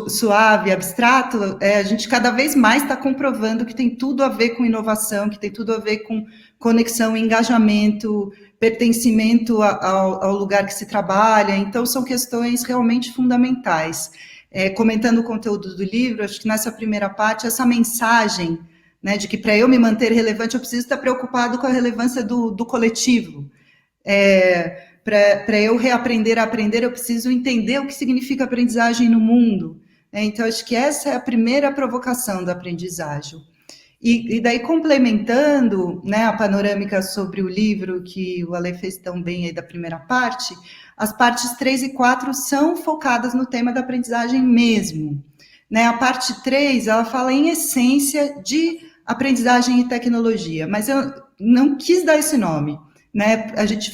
suave, abstrato, a gente cada vez mais está comprovando que tem tudo a ver com inovação, que tem tudo a ver com conexão, engajamento, pertencimento ao lugar que se trabalha. Então, são questões realmente fundamentais. Comentando o conteúdo do livro, acho que nessa primeira parte, essa mensagem, né, de que para eu me manter relevante, eu preciso estar preocupado com a relevância do coletivo. Para eu reaprender a aprender, eu preciso entender o que significa aprendizagem no mundo. Então, acho que essa é a primeira provocação do aprendizagem. E daí, complementando, né, a panorâmica sobre o livro que o Ale fez tão bem aí da primeira parte, as partes 3 e 4 são focadas no tema da aprendizagem mesmo. Né? A parte 3, ela fala em essência de aprendizagem e tecnologia, mas eu não quis dar esse nome. Né? A gente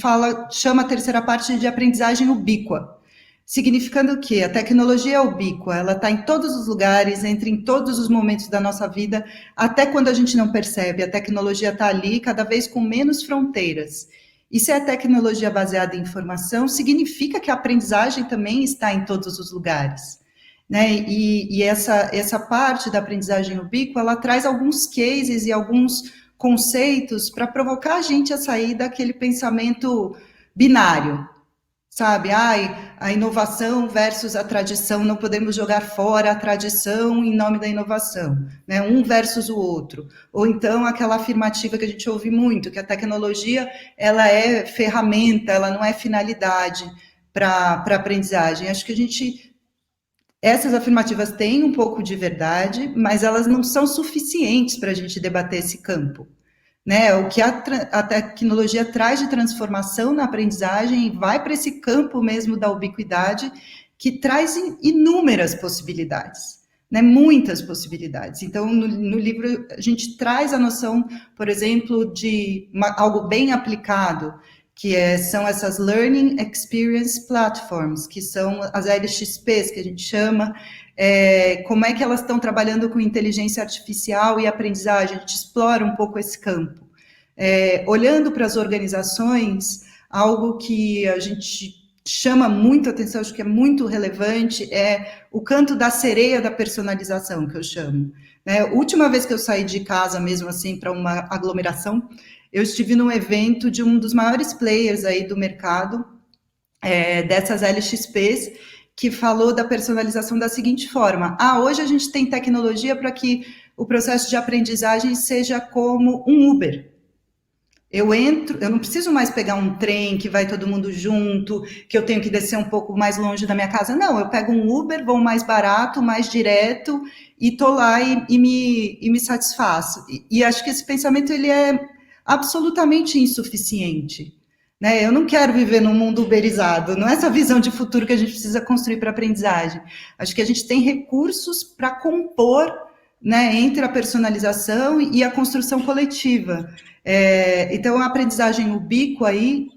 chama a terceira parte de aprendizagem ubíqua, significando o quê? A tecnologia é ubíqua, ela está em todos os lugares, entra em todos os momentos da nossa vida, até quando a gente não percebe, a tecnologia está ali, cada vez com menos fronteiras. E se é tecnologia baseada em informação, significa que a aprendizagem também está em todos os lugares. Né? E essa parte da aprendizagem ubíqua, ela traz alguns cases e alguns conceitos para provocar a gente a sair daquele pensamento binário, sabe? A inovação versus a tradição, não podemos jogar fora a tradição em nome da inovação, né? Um versus o outro. Ou então aquela afirmativa que a gente ouve muito, que a tecnologia ela é ferramenta, ela não é finalidade para a aprendizagem. Acho que essas afirmativas têm um pouco de verdade, mas elas não são suficientes para a gente debater esse campo. Né? O que a tecnologia traz de transformação na aprendizagem vai para esse campo mesmo da ubiquidade, que traz inúmeras possibilidades, né? Muitas possibilidades. Então, no livro, a gente traz a noção, por exemplo, de algo bem aplicado, que são essas Learning Experience Platforms, que são as LXPs, que a gente chama, como é que elas estão trabalhando com inteligência artificial e aprendizagem, a gente explora um pouco esse campo. Olhando para as organizações, algo que a gente chama muito atenção, acho que é muito relevante, é o canto da sereia da personalização, que eu chamo. Última vez que eu saí de casa, mesmo assim, para uma aglomeração, eu estive num evento de um dos maiores players aí do mercado, dessas LXPs, que falou da personalização da seguinte forma: hoje a gente tem tecnologia para que o processo de aprendizagem seja como um Uber. Eu não preciso mais pegar um trem que vai todo mundo junto, que eu tenho que descer um pouco mais longe da minha casa. Não, eu pego um Uber, vou mais barato, mais direto, e estou lá e me satisfaço. E acho que esse pensamento ele é absolutamente insuficiente. Né? Eu não quero viver num mundo uberizado, não é essa visão de futuro que a gente precisa construir para a aprendizagem. Acho que a gente tem recursos para compor, né, entre a personalização e a construção coletiva. Então, a aprendizagem ubíqua aí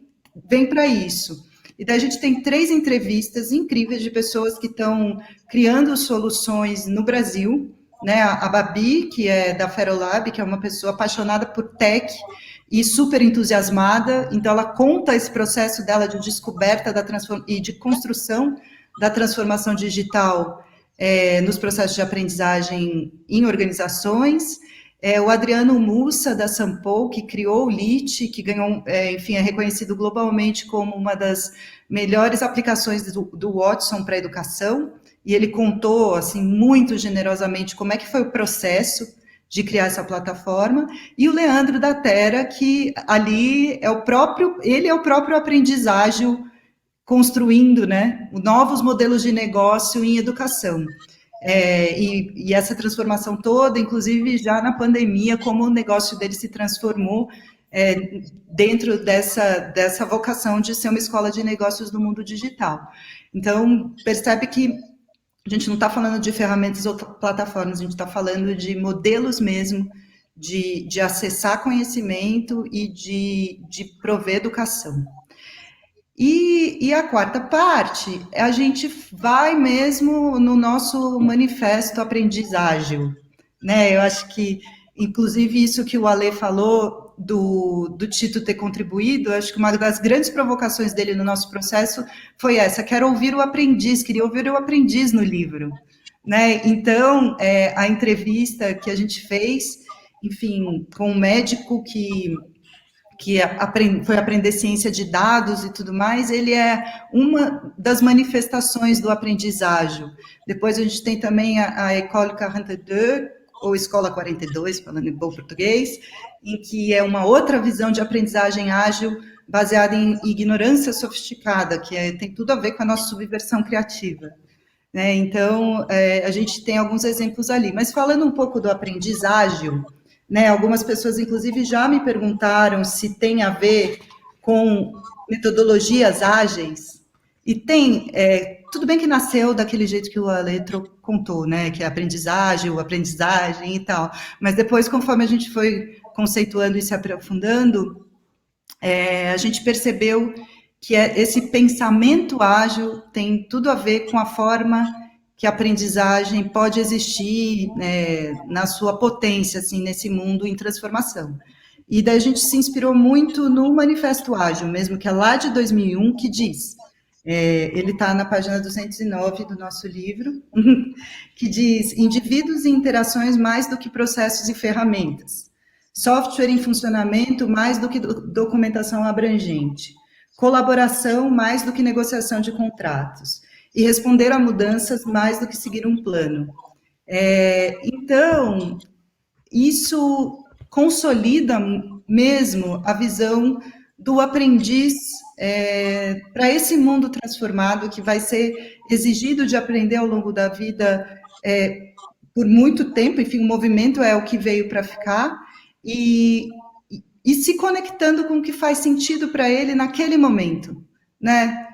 vem para isso. E daí a gente tem 3 entrevistas incríveis de pessoas que estão criando soluções no Brasil, né? A Babi, que é da Ferolab, que é uma pessoa apaixonada por tech e super entusiasmada, então ela conta esse processo dela de descoberta e de construção da transformação digital nos processos de aprendizagem em organizações. O Adriano Mussa, da Sampo, que criou o LIT, que ganhou, enfim, é reconhecido globalmente como uma das melhores aplicações do Watson para a educação, e ele contou, assim, muito generosamente como é que foi o processo de criar essa plataforma, e o Leandro da Terra, que ali ele é o próprio aprendizagem construindo, né, novos modelos de negócio em educação. E essa transformação toda, inclusive já na pandemia, como o negócio dele se transformou dentro dessa vocação de ser uma escola de negócios do mundo digital. Então, percebe que a gente não está falando de ferramentas ou plataformas, a gente está falando de modelos mesmo, de acessar conhecimento e de prover educação. E a quarta parte, a gente vai mesmo no nosso manifesto aprendizagem, né? Eu acho que, inclusive, isso que o Ale falou do Tito ter contribuído, acho que uma das grandes provocações dele no nosso processo foi essa: queria ouvir o aprendiz no livro, né? Então, a entrevista que a gente fez, enfim, com um médico que foi aprender ciência de dados e tudo mais, ele é uma das manifestações do aprendizagem. Depois a gente tem também a École 42, ou Escola 42, falando em bom português, em que é uma outra visão de aprendizagem ágil baseada em ignorância sofisticada, que tem tudo a ver com a nossa subversão criativa. Né? Então, a gente tem alguns exemplos ali. Mas falando um pouco do aprendizagem, né, algumas pessoas, inclusive, já me perguntaram se tem a ver com metodologias ágeis, e tem, tudo bem que nasceu daquele jeito que o Aletro contou, né, que é aprendizagem e tal, mas depois, conforme a gente foi conceituando e se aprofundando, a gente percebeu que esse pensamento ágil tem tudo a ver com a forma que a aprendizagem pode existir na sua potência, assim, nesse mundo em transformação. E daí a gente se inspirou muito no Manifesto Ágil, mesmo, que é lá de 2001, que diz, ele está na página 209 do nosso livro, que diz: indivíduos e interações mais do que processos e ferramentas, software em funcionamento mais do que documentação abrangente, colaboração mais do que negociação de contratos, e responder a mudanças mais do que seguir um plano. Então, isso consolida mesmo a visão do aprendiz para esse mundo transformado que vai ser exigido de aprender ao longo da vida por muito tempo. Enfim, o movimento é o que veio para ficar, e se conectando com o que faz sentido para ele naquele momento, né?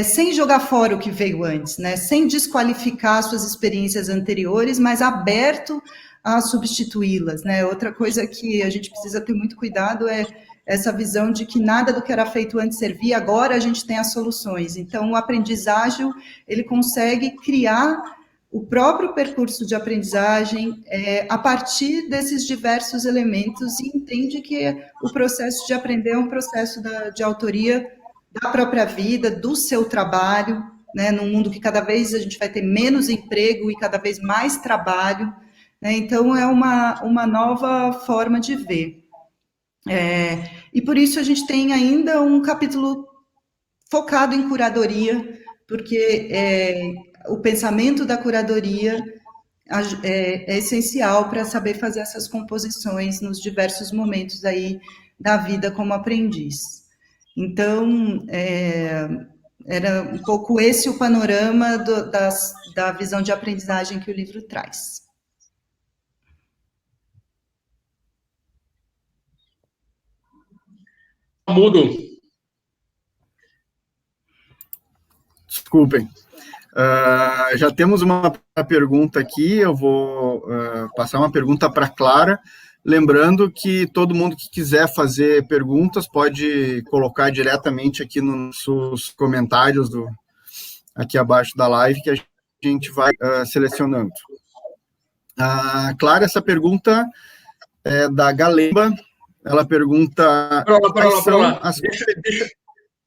Sem jogar fora o que veio antes, né? Sem desqualificar suas experiências anteriores, mas aberto a substituí-las, né? Outra coisa que a gente precisa ter muito cuidado é essa visão de que nada do que era feito antes servia, agora a gente tem as soluções. Então, o aprendizagem, ele consegue criar o próprio percurso de aprendizagem a partir desses diversos elementos, e entende que o processo de aprender é um processo de autoria da própria vida, do seu trabalho, né, num mundo que cada vez a gente vai ter menos emprego e cada vez mais trabalho, né, então é uma nova forma de ver. E por isso a gente tem ainda um capítulo focado em curadoria, porque o pensamento da curadoria é essencial para saber fazer essas composições nos diversos momentos aí da vida como aprendiz. Então, era um pouco esse o panorama da visão de aprendizagem que o livro traz. Mudo. Desculpem. Já temos uma pergunta aqui, eu vou passar uma pergunta para a Clara. Lembrando que todo mundo que quiser fazer perguntas pode colocar diretamente aqui nos nossos comentários aqui abaixo da live, que a gente vai selecionando. Clara, essa pergunta é da Galemba. Ela pergunta...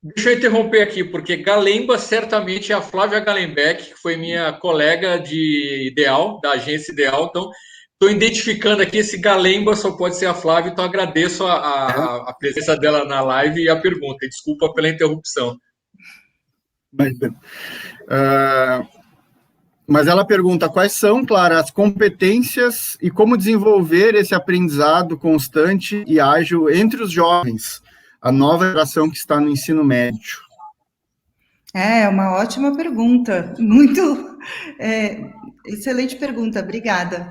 Deixa eu interromper aqui, porque Galemba certamente é a Flávia Galembeck, que foi minha colega de Ideal, da agência Ideal. Então, estou identificando aqui, esse Galemba só pode ser a Flávia, então agradeço a presença dela na live e a pergunta. Desculpa pela interrupção. Mas ela pergunta quais são, Clara, as competências e como desenvolver esse aprendizado constante e ágil entre os jovens, a nova geração que está no ensino médio. É uma ótima pergunta, muito excelente pergunta, obrigada.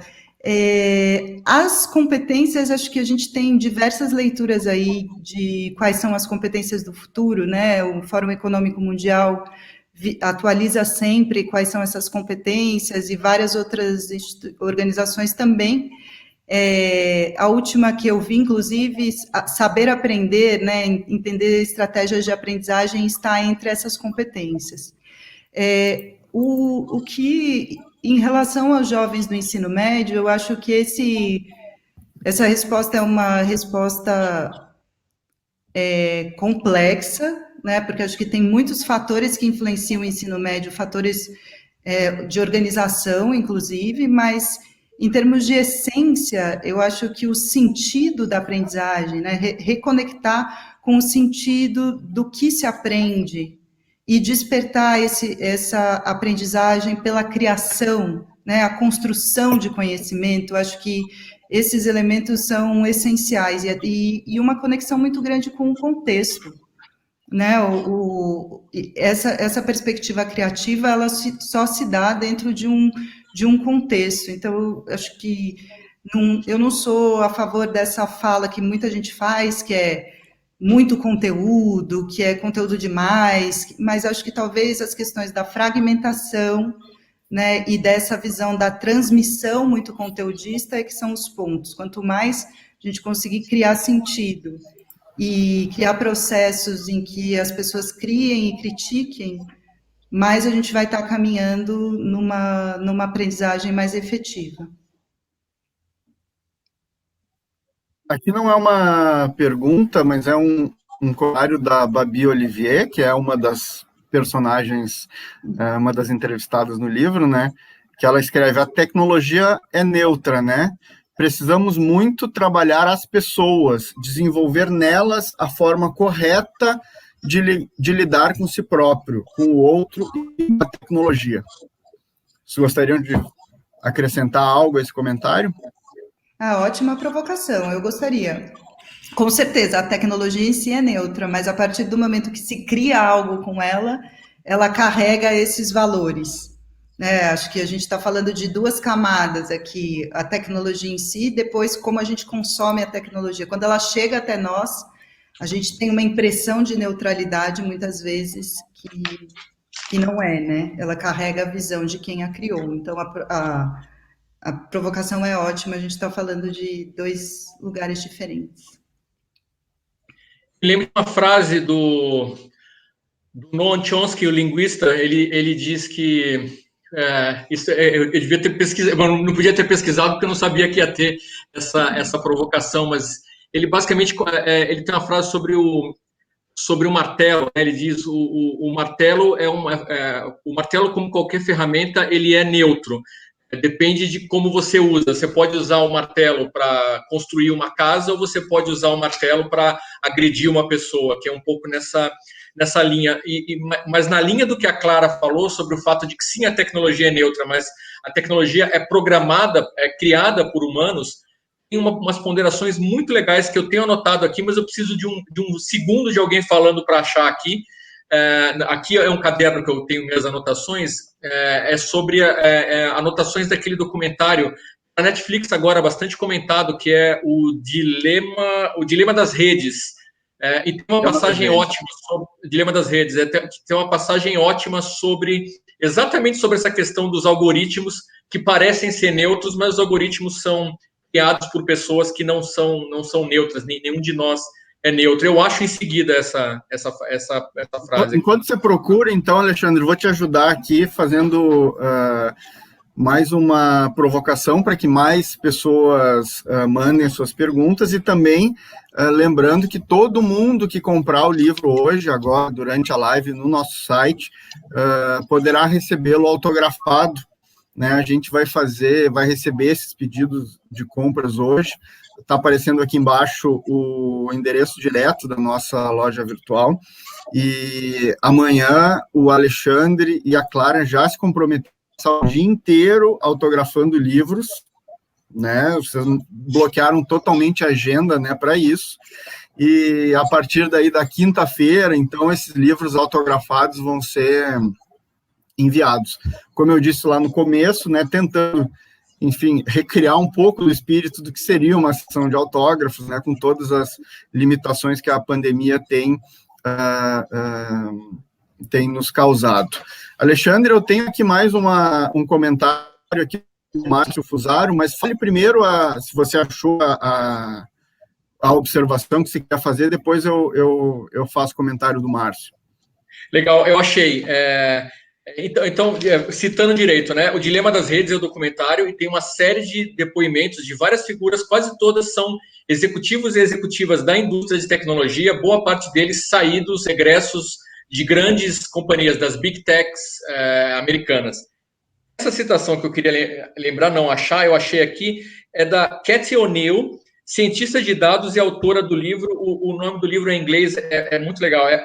As competências, acho que a gente tem diversas leituras aí de quais são as competências do futuro, né? O Fórum Econômico Mundial atualiza sempre quais são essas competências e várias outras organizações também. A última que eu vi, inclusive, saber aprender, né, entender estratégias de aprendizagem está entre essas competências. O que, em relação aos jovens do ensino médio, eu acho que essa resposta é uma resposta complexa, né, porque acho que tem muitos fatores que influenciam o ensino médio, fatores de organização, inclusive, mas em termos de essência, eu acho que o sentido da aprendizagem, né, reconectar com o sentido do que se aprende e despertar essa aprendizagem pela criação, né, a construção de conhecimento, acho que esses elementos são essenciais e uma conexão muito grande com o contexto, né? Essa perspectiva criativa, ela só se dá dentro de um contexto. Então, eu acho que eu não sou a favor dessa fala que muita gente faz, que é muito conteúdo, que é conteúdo demais, mas acho que talvez as questões da fragmentação, né, e dessa visão da transmissão muito conteudista é que são os pontos. Quanto mais a gente conseguir criar sentido e criar processos em que as pessoas criem e critiquem, mais a gente vai estar caminhando numa aprendizagem mais efetiva. Aqui não é uma pergunta, mas é um comentário da Babi Olivier, que é uma das personagens, uma das entrevistadas no livro, né? Que ela escreve: a tecnologia é neutra, né? Precisamos muito trabalhar as pessoas, desenvolver nelas a forma correta de lidar com si próprio, com o outro e com a tecnologia. Vocês gostariam de acrescentar algo a esse comentário? Ótima provocação, eu gostaria. Com certeza, a tecnologia em si é neutra, mas a partir do momento que se cria algo com ela, ela carrega esses valores. Né? Acho que a gente está falando de duas camadas aqui, a tecnologia em si, depois como a gente consome a tecnologia. Quando ela chega até nós, a gente tem uma impressão de neutralidade, muitas vezes, que não é, né? Ela carrega a visão de quem a criou. Então, a provocação é ótima, a gente está falando de dois lugares diferentes. Eu lembro de uma frase do Noam Chomsky, o linguista. Ele diz que eu devia ter pesquisado, não podia ter pesquisado porque eu não sabia que ia ter essa provocação, mas ele basicamente ele tem uma frase sobre o martelo, né? Ele diz o martelo o martelo, como qualquer ferramenta, ele é neutro. Depende de como você usa. Você pode usar o martelo para construir uma casa ou você pode usar o martelo para agredir uma pessoa, que é um pouco nessa linha. Mas na linha do que a Clara falou sobre o fato de que sim, a tecnologia é neutra, mas a tecnologia é programada, é criada por humanos, tem umas ponderações muito legais que eu tenho anotado aqui, mas eu preciso de um segundo de alguém falando para achar aqui. Aqui é um caderno que eu tenho minhas anotações, é sobre anotações daquele documentário da Netflix agora, bastante comentado, que é o Dilema das Redes. E tem uma passagem ótima sobre o Dilema das Redes, tem uma passagem ótima exatamente sobre essa questão dos algoritmos que parecem ser neutros, mas os algoritmos são criados por pessoas que não são neutras, nenhum de nós é neutro. Eu acho em seguida essa frase. Enquanto você procura, então, Alexandre, vou te ajudar aqui fazendo mais uma provocação para que mais pessoas mandem suas perguntas, e também lembrando que todo mundo que comprar o livro hoje, agora, durante a live, no nosso site, poderá recebê-lo autografado, né? A gente vai receber esses pedidos de compras hoje. Está aparecendo aqui embaixo o endereço direto da nossa loja virtual, e amanhã o Alexandre e a Clara já se comprometeram o dia inteiro autografando livros, né? Vocês bloquearam totalmente a agenda, né, para isso, e a partir daí da quinta-feira, então, esses livros autografados vão ser enviados. Como eu disse lá no começo, né, tentando, enfim, recriar um pouco do espírito do que seria uma sessão de autógrafos, né, com todas as limitações que a pandemia tem nos causado. Alexandre, eu tenho aqui mais um comentário aqui do Márcio Fusaro, mas fale primeiro se você achou a observação que você quer fazer, depois eu faço comentário do Márcio. Legal, eu achei. Então, citando direito, né? O Dilema das Redes é o documentário e tem uma série de depoimentos de várias figuras, quase todas são executivos e executivas da indústria de tecnologia, boa parte deles saídos, egressos de grandes companhias, das Big Techs americanas. Essa citação que eu queria lembrar, não achar, eu achei aqui, é da Cathy O'Neil, cientista de dados e autora do livro. O nome do livro em inglês é muito legal, é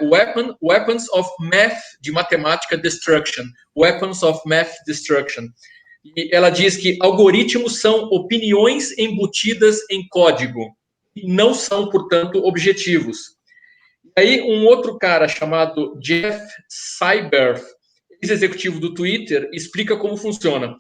Weapons of Math, de Matemática Destruction. Weapons of Math Destruction. E ela diz que algoritmos são opiniões embutidas em código, e não são, portanto, objetivos. E aí um outro cara chamado Jeff Seiberth, ex-executivo do Twitter, explica como funciona.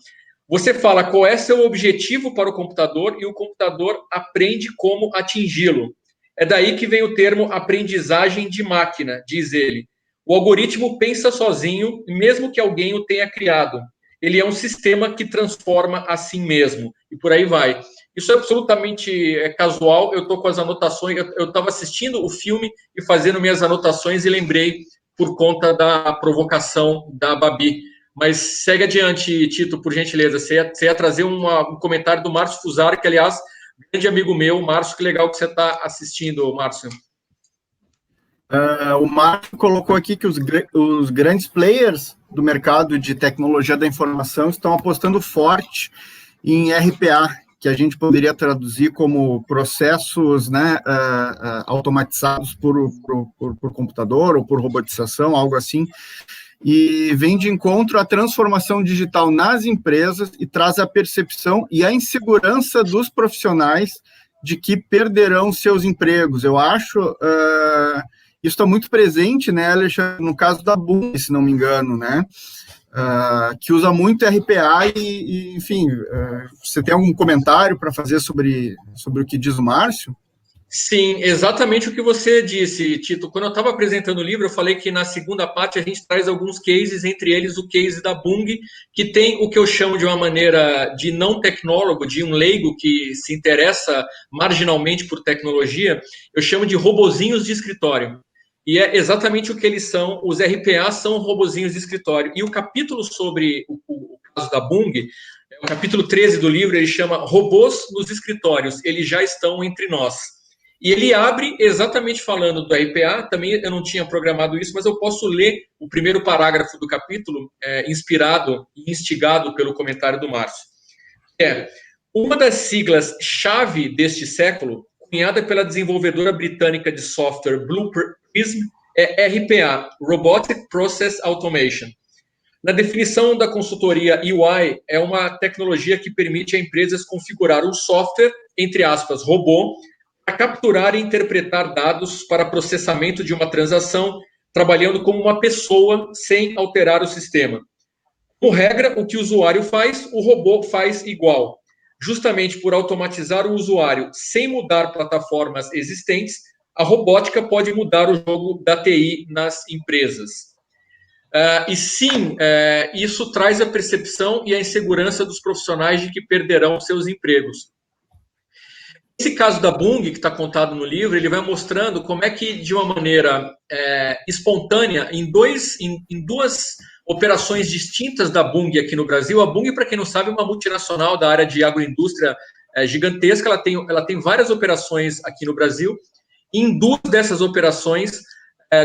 Você fala qual é seu objetivo para o computador e o computador aprende como atingi-lo. É daí que vem o termo aprendizagem de máquina, diz ele. O algoritmo pensa sozinho, mesmo que alguém o tenha criado. Ele é um sistema que transforma a si mesmo. E por aí vai. Isso é absolutamente casual. Eu estou com as anotações. Eu estava assistindo o filme e fazendo minhas anotações e lembrei por conta da provocação da Babi. Mas segue adiante, Tito, por gentileza. Você ia trazer um comentário do Márcio Fusaro, que, aliás, grande amigo meu. Márcio, que legal que você está assistindo, Márcio. O Márcio colocou aqui que os grandes players do mercado de tecnologia da informação estão apostando forte em RPA, que a gente poderia traduzir como processos, né, automatizados por computador ou por robotização, algo assim, e vem de encontro à transformação digital nas empresas e traz a percepção e a insegurança dos profissionais de que perderão seus empregos. Eu acho isso está muito presente, né, Alexandre, no caso da Bung, se não me engano, né, que usa muito RPA e enfim, você tem algum comentário para fazer sobre o que diz o Márcio? Sim, exatamente o que você disse, Tito. Quando eu estava apresentando o livro, eu falei que na segunda parte a gente traz alguns cases, entre eles o case da Bung, que tem o que eu chamo de uma maneira de não tecnólogo, de um leigo que se interessa marginalmente por tecnologia, eu chamo de robozinhos de escritório. E é exatamente o que eles são. Os RPA são robozinhos de escritório. E o capítulo sobre o caso da Bung, o capítulo 13 do livro, ele chama Robôs nos Escritórios. Eles já estão entre nós. E ele abre exatamente falando do RPA. Também eu não tinha programado isso, mas eu posso ler o primeiro parágrafo do capítulo, inspirado e instigado pelo comentário do Márcio. Uma das siglas-chave deste século, cunhada pela desenvolvedora britânica de software Blue Prism, é RPA, Robotic Process Automation. Na definição da consultoria EY, é uma tecnologia que permite a empresas configurar um software, entre aspas, robô, para capturar e interpretar dados para processamento de uma transação, trabalhando como uma pessoa sem alterar o sistema. Por regra, o que o usuário faz, o robô faz igual. Justamente por automatizar o usuário sem mudar plataformas existentes, a robótica pode mudar o jogo da TI nas empresas. E sim, isso traz a percepção e a insegurança dos profissionais de que perderão seus empregos. Esse caso da Bung, que está contado no livro, ele vai mostrando como é que, de uma maneira espontânea, em duas operações distintas da Bung aqui no Brasil. A Bung, para quem não sabe, é uma multinacional da área de agroindústria gigantesca. Ela tem várias operações aqui no Brasil. Em duas dessas operações,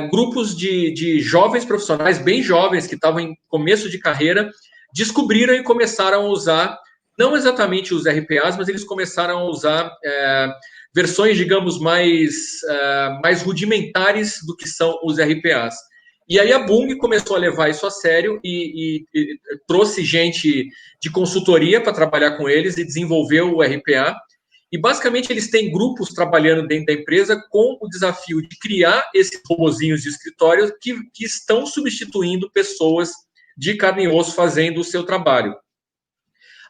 grupos de jovens profissionais, bem jovens, que estavam em começo de carreira, descobriram e começaram a usar, não exatamente os RPAs, mas eles começaram a usar versões, digamos, mais rudimentares do que são os RPAs. E aí a Bung começou a levar isso a sério e trouxe gente de consultoria para trabalhar com eles e desenvolveu o RPA. E, basicamente, eles têm grupos trabalhando dentro da empresa com o desafio de criar esses robozinhos de escritório que estão substituindo pessoas de carne e osso fazendo o seu trabalho.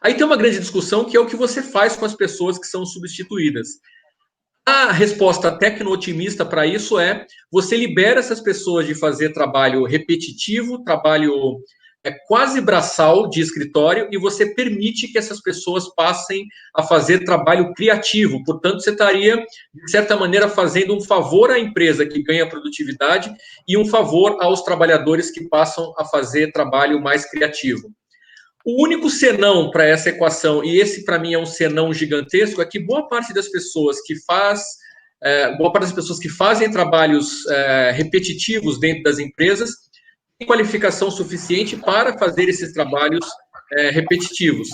Aí tem uma grande discussão que é o que você faz com as pessoas que são substituídas. A resposta tecno-otimista para isso é você libera essas pessoas de fazer trabalho repetitivo, trabalho quase braçal de escritório, e você permite que essas pessoas passem a fazer trabalho criativo. Portanto, você estaria, de certa maneira, fazendo um favor à empresa que ganha produtividade e um favor aos trabalhadores que passam a fazer trabalho mais criativo. O único senão para essa equação, e esse para mim é um senão gigantesco, é que boa parte das pessoas que fazem trabalhos repetitivos dentro das empresas tem qualificação suficiente para fazer esses trabalhos repetitivos.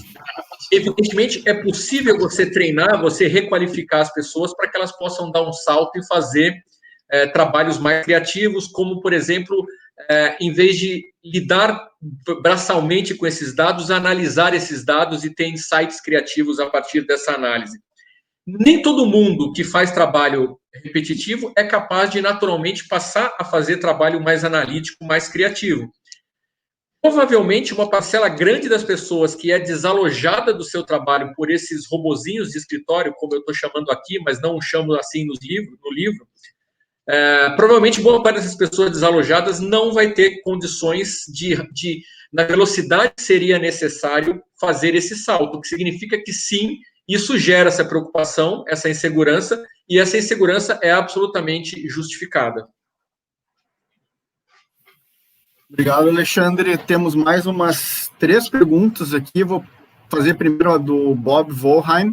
Evidentemente, é possível você treinar, você requalificar as pessoas para que elas possam dar um salto e fazer trabalhos mais criativos, como, por exemplo, em vez de lidar braçalmente com esses dados, analisar esses dados e ter insights criativos a partir dessa análise. Nem todo mundo que faz trabalho repetitivo é capaz de, naturalmente, passar a fazer trabalho mais analítico, mais criativo. Provavelmente, uma parcela grande das pessoas que é desalojada do seu trabalho por esses robozinhos de escritório, como eu estou chamando aqui, mas não chamo assim no livro, provavelmente boa parte dessas pessoas desalojadas não vai ter condições na velocidade que seria necessário fazer esse salto, o que significa que sim, isso gera essa preocupação, essa insegurança, e essa insegurança é absolutamente justificada. Obrigado, Alexandre. Temos mais umas 3 perguntas aqui. Vou fazer primeiro a do Bob Volheim,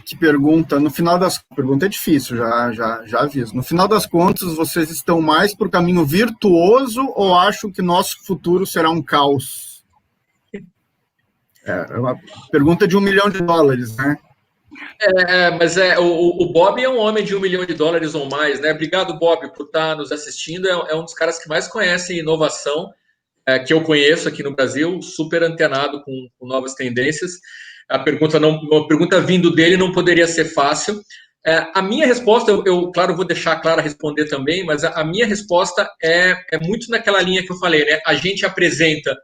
que pergunta, no final das... Pergunta é difícil, já aviso. No final das contas, vocês estão mais por caminho virtuoso ou acham que nosso futuro será um caos? É uma pergunta de $1 milhão, né? Mas o Bob é um homem de $1 milhão ou mais, né? Obrigado, Bob, por estar nos assistindo. É um dos caras que mais conhecem inovação que eu conheço aqui no Brasil, super antenado com novas tendências. A pergunta vindo dele não poderia ser fácil. A minha resposta, claro, vou deixar a Clara responder também, mas a minha resposta é muito naquela linha que eu falei, né? A gente apresenta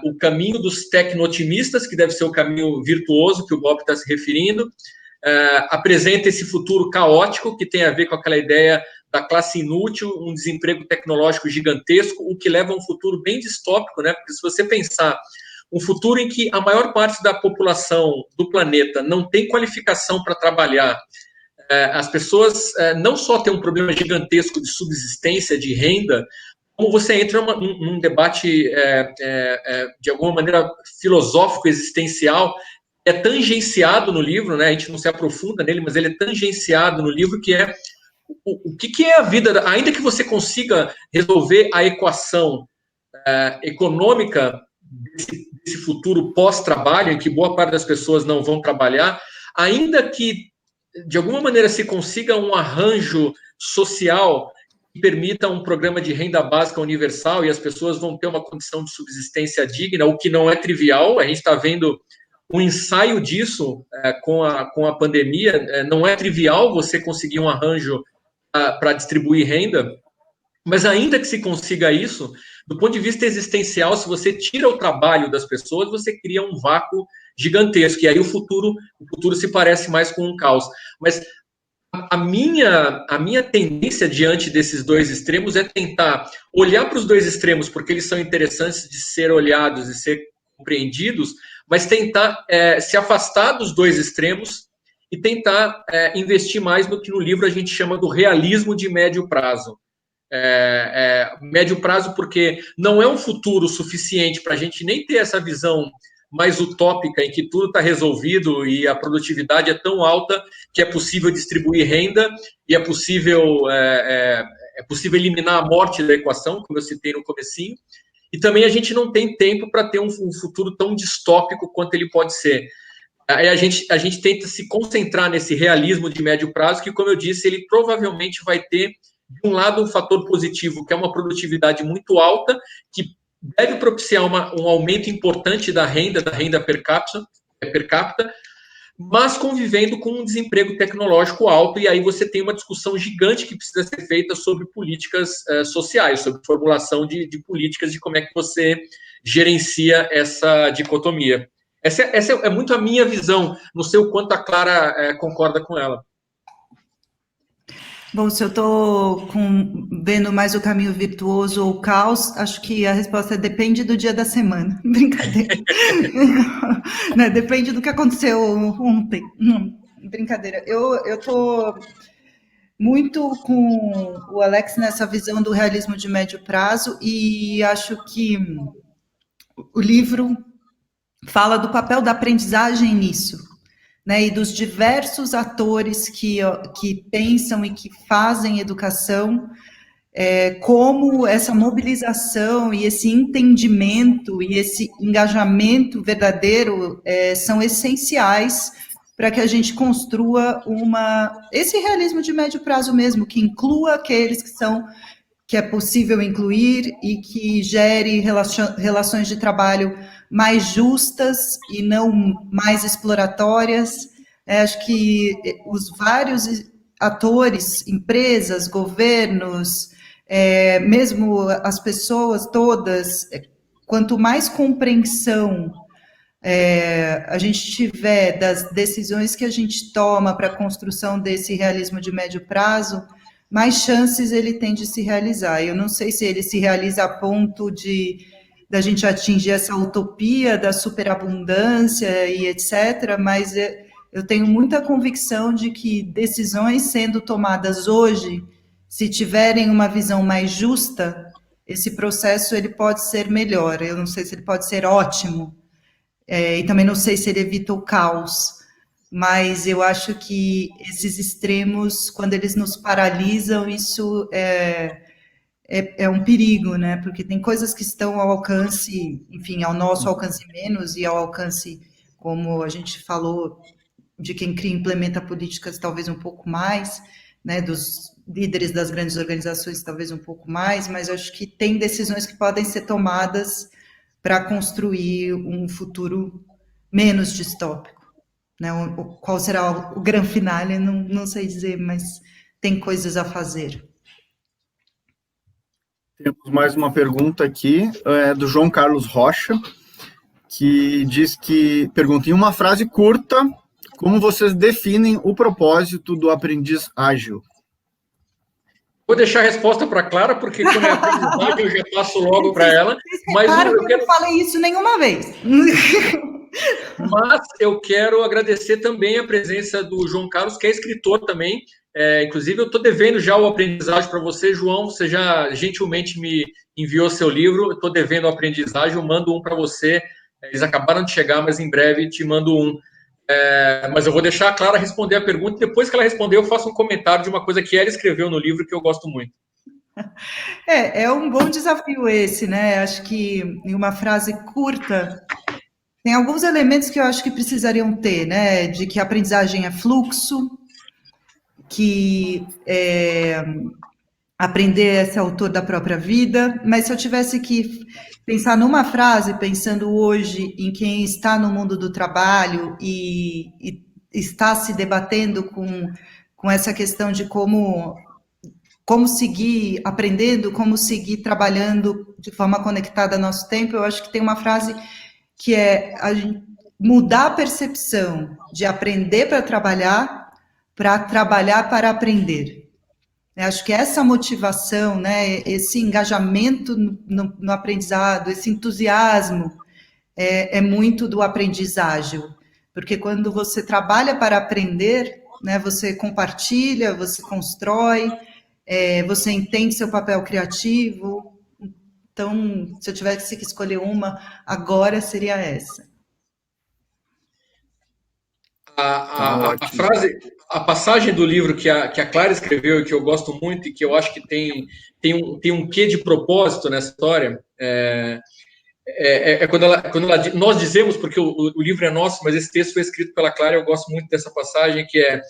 o caminho dos tecno-otimistas, que deve ser o caminho virtuoso que o Bob está se referindo, apresenta esse futuro caótico, que tem a ver com aquela ideia da classe inútil, um desemprego tecnológico gigantesco, o que leva a um futuro bem distópico, né? Porque se você pensar um futuro em que a maior parte da população do planeta não tem qualificação para trabalhar, as pessoas não só têm um problema gigantesco de subsistência, de renda, como você entra num debate, de alguma maneira, filosófico, existencial, é tangenciado no livro, né? A gente não se aprofunda nele, mas ele é tangenciado no livro, que é o que é a vida, ainda que você consiga resolver a equação econômica desse futuro pós-trabalho, em que boa parte das pessoas não vão trabalhar, ainda que, de alguma maneira, se consiga um arranjo social que permita um programa de renda básica universal e as pessoas vão ter uma condição de subsistência digna, o que não é trivial. A gente está vendo um ensaio disso com a pandemia. Não é trivial você conseguir um arranjo para distribuir renda, mas ainda que se consiga isso, do ponto de vista existencial, se você tira o trabalho das pessoas, você cria um vácuo gigantesco, e aí o futuro se parece mais com um caos. Mas a minha tendência diante desses dois extremos é tentar olhar para os dois extremos, porque eles são interessantes de ser olhados e ser compreendidos, mas tentar se afastar dos dois extremos e tentar investir mais no que no livro a gente chama do realismo de médio prazo. Médio prazo porque não é um futuro suficiente para a gente nem ter essa visão mais utópica em que tudo está resolvido e a produtividade é tão alta que é possível distribuir renda e é possível eliminar a morte da equação, como eu citei no comecinho, e também a gente não tem tempo para ter um futuro tão distópico quanto ele pode ser. Aí a gente tenta se concentrar nesse realismo de médio prazo, que, como eu disse, ele provavelmente vai ter, de um lado, um fator positivo, que é uma produtividade muito alta, que deve propiciar um aumento importante da renda per capita, mas convivendo com um desemprego tecnológico alto, e aí você tem uma discussão gigante que precisa ser feita sobre políticas sociais, sobre formulação de políticas, de como é que você gerencia essa dicotomia. Essa é muito a minha visão, não sei o quanto a Clara concorda com ela. Bom, se eu estou vendo mais o caminho virtuoso ou o caos, acho que a resposta depende do dia da semana. Brincadeira. Não, depende do que aconteceu ontem. Brincadeira. Eu estou muito com o Alex nessa visão do realismo de médio prazo e acho que o livro fala do papel da aprendizagem nisso. Né, e dos diversos atores que pensam e que fazem educação, como essa mobilização e esse entendimento e esse engajamento verdadeiro são essenciais para que a gente construa esse realismo de médio prazo mesmo, que inclua aqueles que é possível incluir e que gere relações de trabalho mais justas e não mais exploratórias. Acho que os vários atores, empresas, governos, mesmo as pessoas todas, quanto mais compreensão a gente tiver das decisões que a gente toma para a construção desse realismo de médio prazo, mais chances ele tem de se realizar. Eu não sei se ele se realiza a ponto da gente atingir essa utopia da superabundância e etc., mas eu tenho muita convicção de que decisões sendo tomadas hoje, se tiverem uma visão mais justa, esse processo ele pode ser melhor. Eu não sei se ele pode ser ótimo, e também não sei se ele evita o caos, mas eu acho que esses extremos, quando eles nos paralisam, isso é um perigo, né? Porque tem coisas que estão ao alcance, enfim, ao nosso alcance menos e ao alcance, como a gente falou, de quem cria e implementa políticas talvez um pouco mais, né? Dos líderes das grandes organizações talvez um pouco mais, mas eu acho que tem decisões que podem ser tomadas para construir um futuro menos distópico. Né? Qual será o grande finale? Não sei dizer, mas tem coisas a fazer. Temos mais uma pergunta aqui, do João Carlos Rocha, que pergunta em uma frase curta, como vocês definem o propósito do aprendiz ágil? Vou deixar a resposta para a Clara, porque como é aprendizagem, eu já passo logo para ela. Mas eu não falei isso nenhuma vez. Mas eu quero agradecer também a presença do João Carlos, que é escritor também. Inclusive, eu estou devendo já o aprendizagem para você, João. Você já gentilmente me enviou seu livro. Eu estou devendo o aprendizagem, eu mando um para você. Eles acabaram de chegar, mas em breve te mando um. Mas eu vou deixar a Clara responder a pergunta. Depois que ela responder, eu faço um comentário de uma coisa que ela escreveu no livro que eu gosto muito. É um bom desafio esse, né? Acho que em uma frase curta tem alguns elementos que eu acho que precisariam ter, né? De que a aprendizagem é fluxo, que aprender é ser autor da própria vida, mas se eu tivesse que pensar numa frase, pensando hoje em quem está no mundo do trabalho e está se debatendo com essa questão de como seguir aprendendo, como seguir trabalhando de forma conectada ao nosso tempo, eu acho que tem uma frase que é mudar a percepção de aprender para trabalhar para aprender. Eu acho que essa motivação, né, esse engajamento no aprendizado, esse entusiasmo, é muito do aprendizagem, porque quando você trabalha para aprender, né, você compartilha, você constrói, você entende seu papel criativo. Então, se eu tivesse que escolher uma, agora seria essa. A frase, a passagem do livro que a Clara escreveu e que eu gosto muito e que eu acho que tem um quê de propósito nessa história, quando nós dizemos, porque o livro é nosso, mas esse texto foi escrito pela Clara, eu gosto muito dessa passagem, que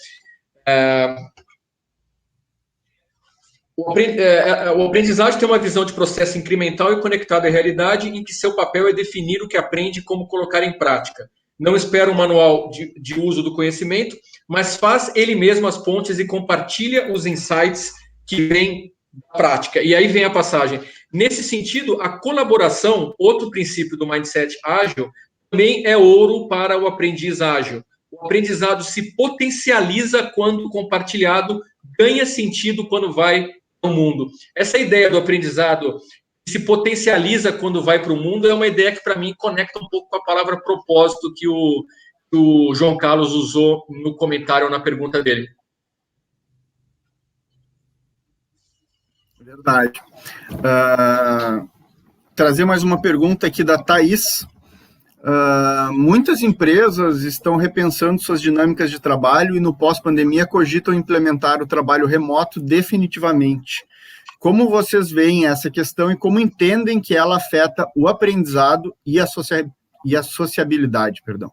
o aprendizagem tem uma visão de processo incremental e conectado à realidade, em que seu papel é definir o que aprende e como colocar em prática. Não espera um manual de uso do conhecimento, mas faz ele mesmo as pontes e compartilha os insights que vêm da prática. E aí vem a passagem. Nesse sentido, a colaboração, outro princípio do mindset ágil, também é ouro para o aprendiz ágil. O aprendizado se potencializa quando compartilhado, ganha sentido quando vai ao mundo. Essa ideia do aprendizado se potencializa quando vai para o mundo é uma ideia que, para mim, conecta um pouco com a palavra propósito que o João Carlos usou no comentário ou na pergunta dele. Verdade. Trazer mais uma pergunta aqui da Thaís. Muitas empresas estão repensando suas dinâmicas de trabalho e no pós-pandemia cogitam implementar o trabalho remoto definitivamente. Como vocês veem essa questão e como entendem que ela afeta o aprendizado e a sociabilidade, perdão?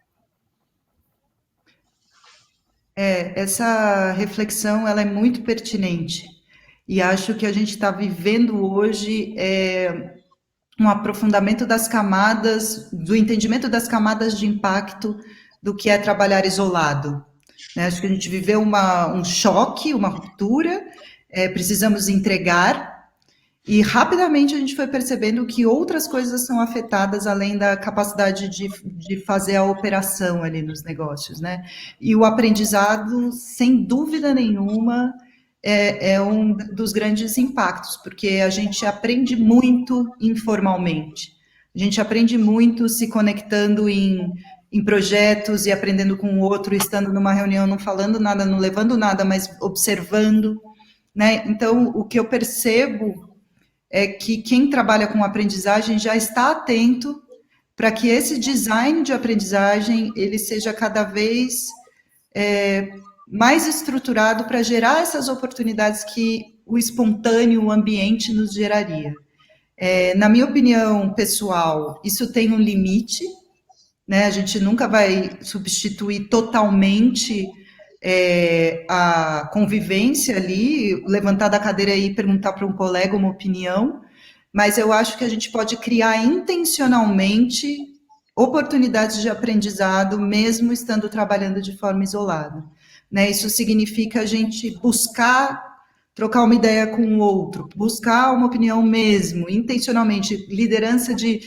Essa reflexão ela é muito pertinente e acho que a gente está vivendo hoje um aprofundamento das camadas, do entendimento das camadas de impacto do que é trabalhar isolado. Né? Acho que a gente viveu um choque, uma ruptura, precisamos entregar, e rapidamente a gente foi percebendo que outras coisas são afetadas além da capacidade de fazer a operação ali nos negócios, né? E o aprendizado, sem dúvida nenhuma, é um dos grandes impactos, porque a gente aprende muito informalmente. A gente aprende muito se conectando em projetos e aprendendo com o outro, estando numa reunião, não falando nada, não levando nada, mas observando, né? Então, o que eu percebo é que quem trabalha com aprendizagem já está atento para que esse design de aprendizagem ele seja cada vez mais estruturado para gerar essas oportunidades que o espontâneo, o ambiente nos geraria. Na minha opinião pessoal, isso tem um limite, né? A gente nunca vai substituir totalmente a convivência ali, levantar da cadeira e perguntar para um colega uma opinião, mas eu acho que a gente pode criar intencionalmente oportunidades de aprendizado, mesmo estando trabalhando de forma isolada. Né? Isso significa a gente buscar trocar uma ideia com o outro, buscar uma opinião mesmo, intencionalmente, liderança de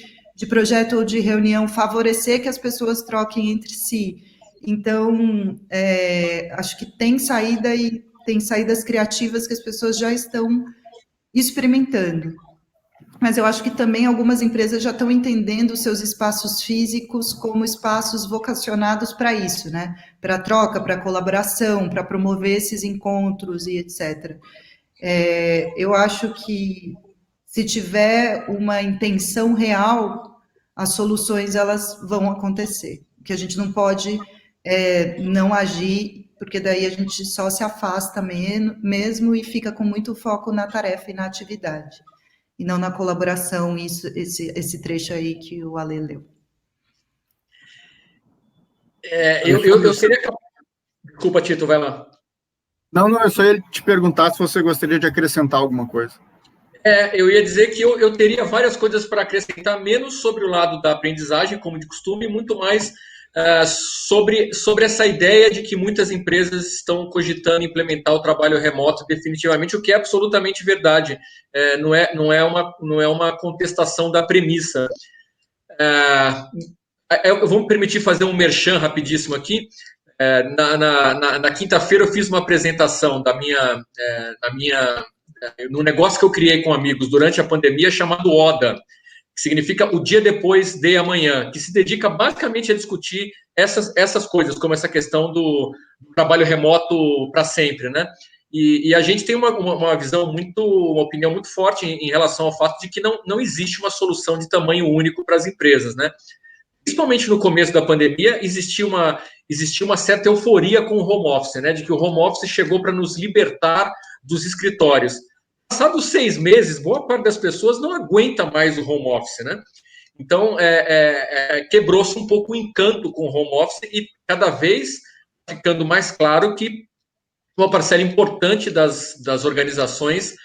projeto ou de reunião, favorecer que as pessoas troquem entre si. Então, acho que tem saída e tem saídas criativas que as pessoas já estão experimentando. Mas eu acho que também algumas empresas já estão entendendo os seus espaços físicos como espaços vocacionados para isso, né? Para troca, para colaboração, para promover esses encontros e etc. Eu acho que se tiver uma intenção real, as soluções elas vão acontecer. Que a gente não pode não agir, porque daí a gente só se afasta mesmo e fica com muito foco na tarefa e na atividade. E não na colaboração, esse trecho aí que o Ale leu. Eu seria capaz... Desculpa, Tito, vai lá. Não, eu só ia te perguntar se você gostaria de acrescentar alguma coisa. Eu ia dizer que eu teria várias coisas para acrescentar, menos sobre o lado da aprendizagem, como de costume, muito mais sobre essa ideia de que muitas empresas estão cogitando implementar o trabalho remoto definitivamente, o que é absolutamente verdade. Não é uma contestação da premissa. Eu vou me permitir fazer um merchan rapidíssimo aqui. Na quinta-feira eu fiz uma apresentação no negócio que eu criei com amigos durante a pandemia chamado ODA. que significa o dia depois de amanhã, que se dedica basicamente a discutir essas coisas, como essa questão do trabalho remoto para sempre, né? E a gente tem uma visão uma opinião muito forte em relação ao fato de que não existe uma solução de tamanho único para as empresas, né? Principalmente no começo da pandemia, existia uma certa euforia com o home office, né? De que o home office chegou para nos libertar dos escritórios. Passados 6 meses, boa parte das pessoas não aguenta mais o home office, né? Então, quebrou-se um pouco o encanto com o home office e cada vez ficando mais claro que uma parcela importante das organizações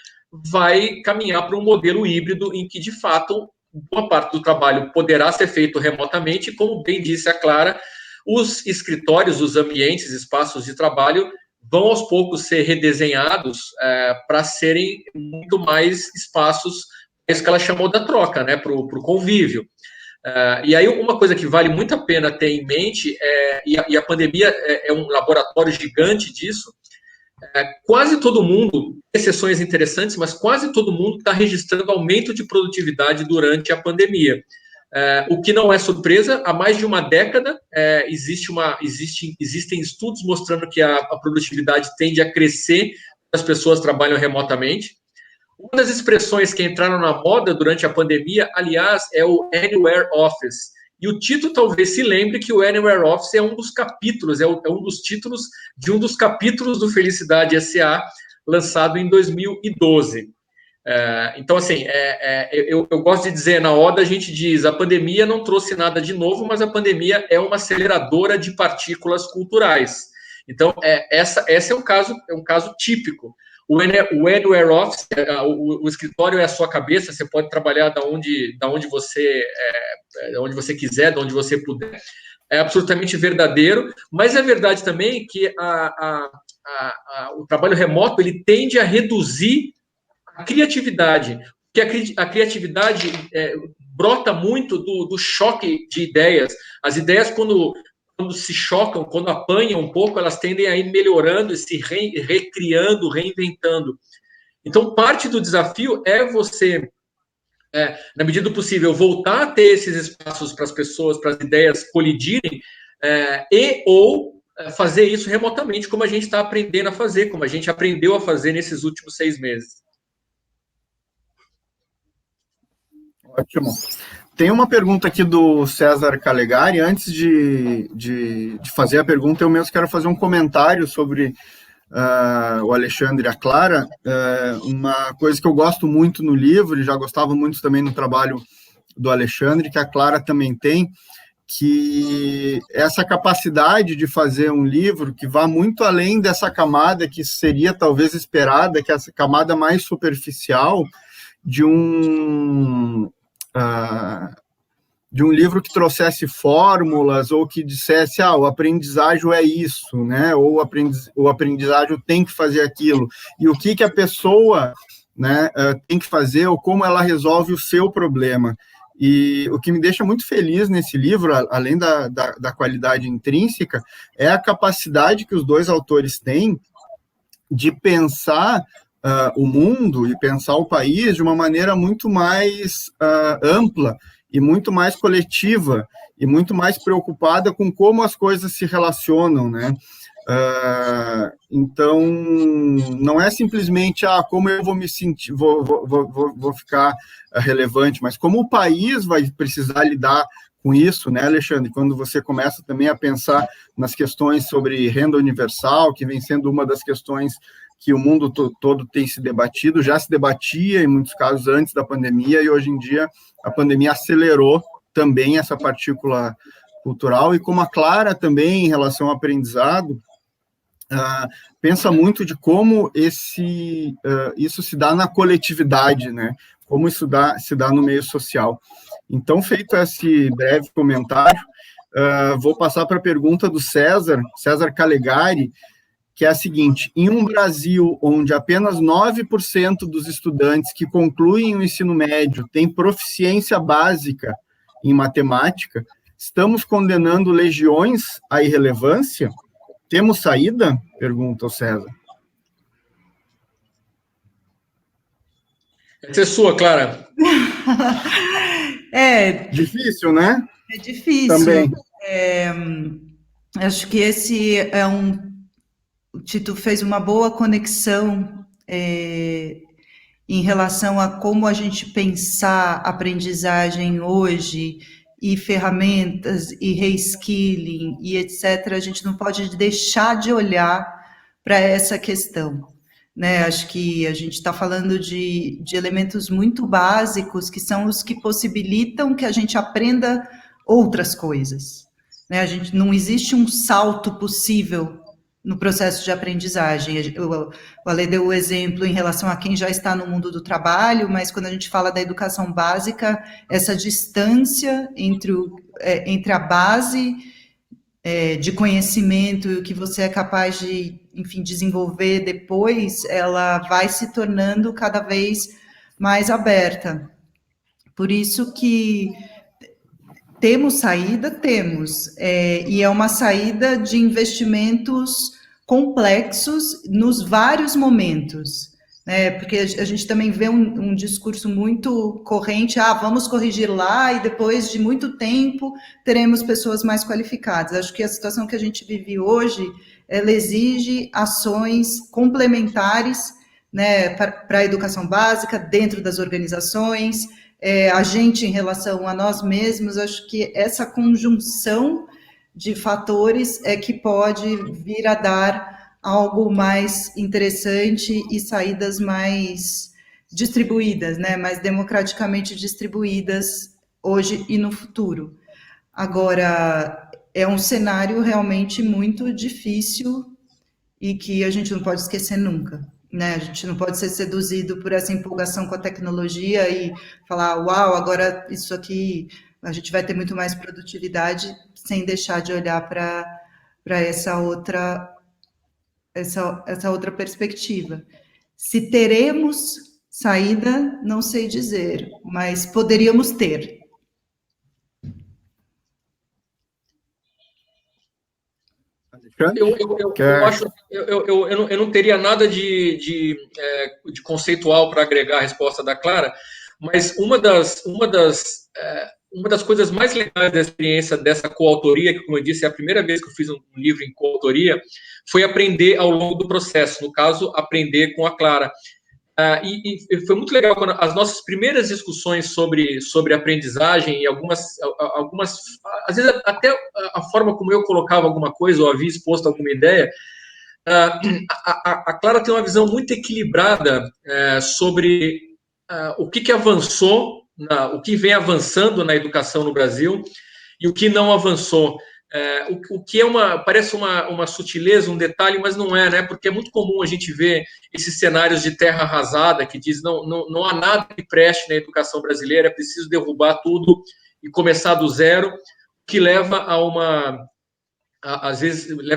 vai caminhar para um modelo híbrido em que, de fato, boa parte do trabalho poderá ser feito remotamente, e, como bem disse a Clara, os escritórios, os ambientes, espaços de trabalho vão aos poucos ser redesenhados para serem muito mais espaços, isso que ela chamou da troca, né, para o convívio. E aí uma coisa que vale muito a pena ter em mente, e a pandemia é um laboratório gigante disso, quase todo mundo, exceções interessantes, mas quase todo mundo está registrando aumento de produtividade durante a pandemia. O que não é surpresa, há mais de uma década existem estudos mostrando que a produtividade tende a crescer quando as pessoas trabalham remotamente. Uma das expressões que entraram na moda durante a pandemia, aliás, é o Anywhere Office. E o Tito talvez se lembre que o Anywhere Office é um dos capítulos, é um dos títulos de um dos capítulos do Felicidade S.A., lançado em 2012. Então, assim, eu gosto de dizer, na Oda a gente diz, a pandemia não trouxe nada de novo, mas a pandemia é uma aceleradora de partículas culturais. Então, esse é um caso típico. O Anywhere Office, o escritório é a sua cabeça, você pode trabalhar da onde você quiser, de onde você puder. É absolutamente verdadeiro, mas é verdade também que o trabalho remoto ele tende a reduzir a criatividade, porque a criatividade brota muito do choque de ideias. As ideias, quando se chocam, quando apanham um pouco, elas tendem a ir melhorando, se recriando, reinventando. Então, parte do desafio é você, na medida do possível, voltar a ter esses espaços para as pessoas, para as ideias colidirem, ou fazer isso remotamente, como a gente está aprendendo a fazer, como a gente aprendeu a fazer nesses últimos 6 meses. Ótimo. Tem uma pergunta aqui do César Calegari. Antes de fazer a pergunta, eu mesmo quero fazer um comentário sobre o Alexandre e a Clara. Uma coisa que eu gosto muito no livro, e já gostava muito também no trabalho do Alexandre, que a Clara também tem, que essa capacidade de fazer um livro que vá muito além dessa camada que seria talvez esperada, que é essa camada mais superficial de um livro que trouxesse fórmulas ou que dissesse, o aprendizagem é isso, né? Ou o aprendizagem tem que fazer aquilo. E o que a pessoa, né, tem que fazer ou como ela resolve o seu problema. E o que me deixa muito feliz nesse livro, além da qualidade intrínseca, é a capacidade que os dois autores têm de pensar o mundo e pensar o país de uma maneira muito mais ampla e muito mais coletiva e muito mais preocupada com como as coisas se relacionam, né? Então, não é simplesmente como eu vou me sentir, vou ficar relevante, mas como o país vai precisar lidar com isso, né, Alexandre? Quando você começa também a pensar nas questões sobre renda universal, que vem sendo uma das questões que o mundo todo tem se debatido, já se debatia em muitos casos antes da pandemia, e hoje em dia a pandemia acelerou também essa partícula cultural, e como a Clara também, em relação ao aprendizado, pensa muito de como isso se dá na coletividade, né? Como isso se dá no meio social. Então, feito esse breve comentário, vou passar para a pergunta do César Calegari, que é a seguinte: em um Brasil onde apenas 9% dos estudantes que concluem o ensino médio têm proficiência básica em matemática, estamos condenando legiões à irrelevância? Temos saída? Pergunta o César. Essa é sua, Clara. Difícil, né? É difícil. Também. Acho que esse é o Tito fez uma boa conexão em relação a como a gente pensar aprendizagem hoje e ferramentas e reskilling e etc. A gente não pode deixar de olhar para essa questão, né? Acho que a gente está falando de elementos muito básicos que são os que possibilitam que a gente aprenda outras coisas, né? Não existe um salto possível no processo de aprendizagem. O Ale deu o exemplo em relação a quem já está no mundo do trabalho, mas quando a gente fala da educação básica, essa distância entre a base de conhecimento e o que você é capaz de, enfim, desenvolver depois, ela vai se tornando cada vez mais aberta. Por isso que temos saída, e é uma saída de investimentos complexos nos vários momentos, né? Porque a gente também vê um discurso muito corrente, vamos corrigir lá e depois de muito tempo teremos pessoas mais qualificadas. Acho que a situação que a gente vive hoje, ela exige ações complementares, né, para a educação básica, dentro das organizações, a gente em relação a nós mesmos. Acho que essa conjunção de fatores é que pode vir a dar algo mais interessante e saídas mais distribuídas, né, mais democraticamente distribuídas hoje e no futuro. Agora, é um cenário realmente muito difícil e que a gente não pode esquecer nunca, né? A gente não pode ser seduzido por essa empolgação com a tecnologia e falar, uau, agora isso aqui, a gente vai ter muito mais produtividade, sem deixar de olhar para essa outra perspectiva. Se teremos saída, não sei dizer, mas poderíamos ter. Eu não teria nada de conceitual para agregar a resposta da Clara, mas uma das coisas mais legais da experiência dessa coautoria, que, como eu disse, é a primeira vez que eu fiz um livro em coautoria, foi aprender ao longo do processo, no caso, aprender com a Clara. E foi muito legal quando as nossas primeiras discussões sobre aprendizagem e algumas, às vezes até a forma como eu colocava alguma coisa ou havia exposto alguma ideia, a Clara tem uma visão muito equilibrada sobre o que avançou, o que vem avançando na educação no Brasil e o que não avançou. O que parece uma sutileza, um detalhe, mas não é, né? Porque é muito comum a gente ver esses cenários de terra arrasada que diz não há nada que preste na educação brasileira, é preciso derrubar tudo e começar do zero, que leva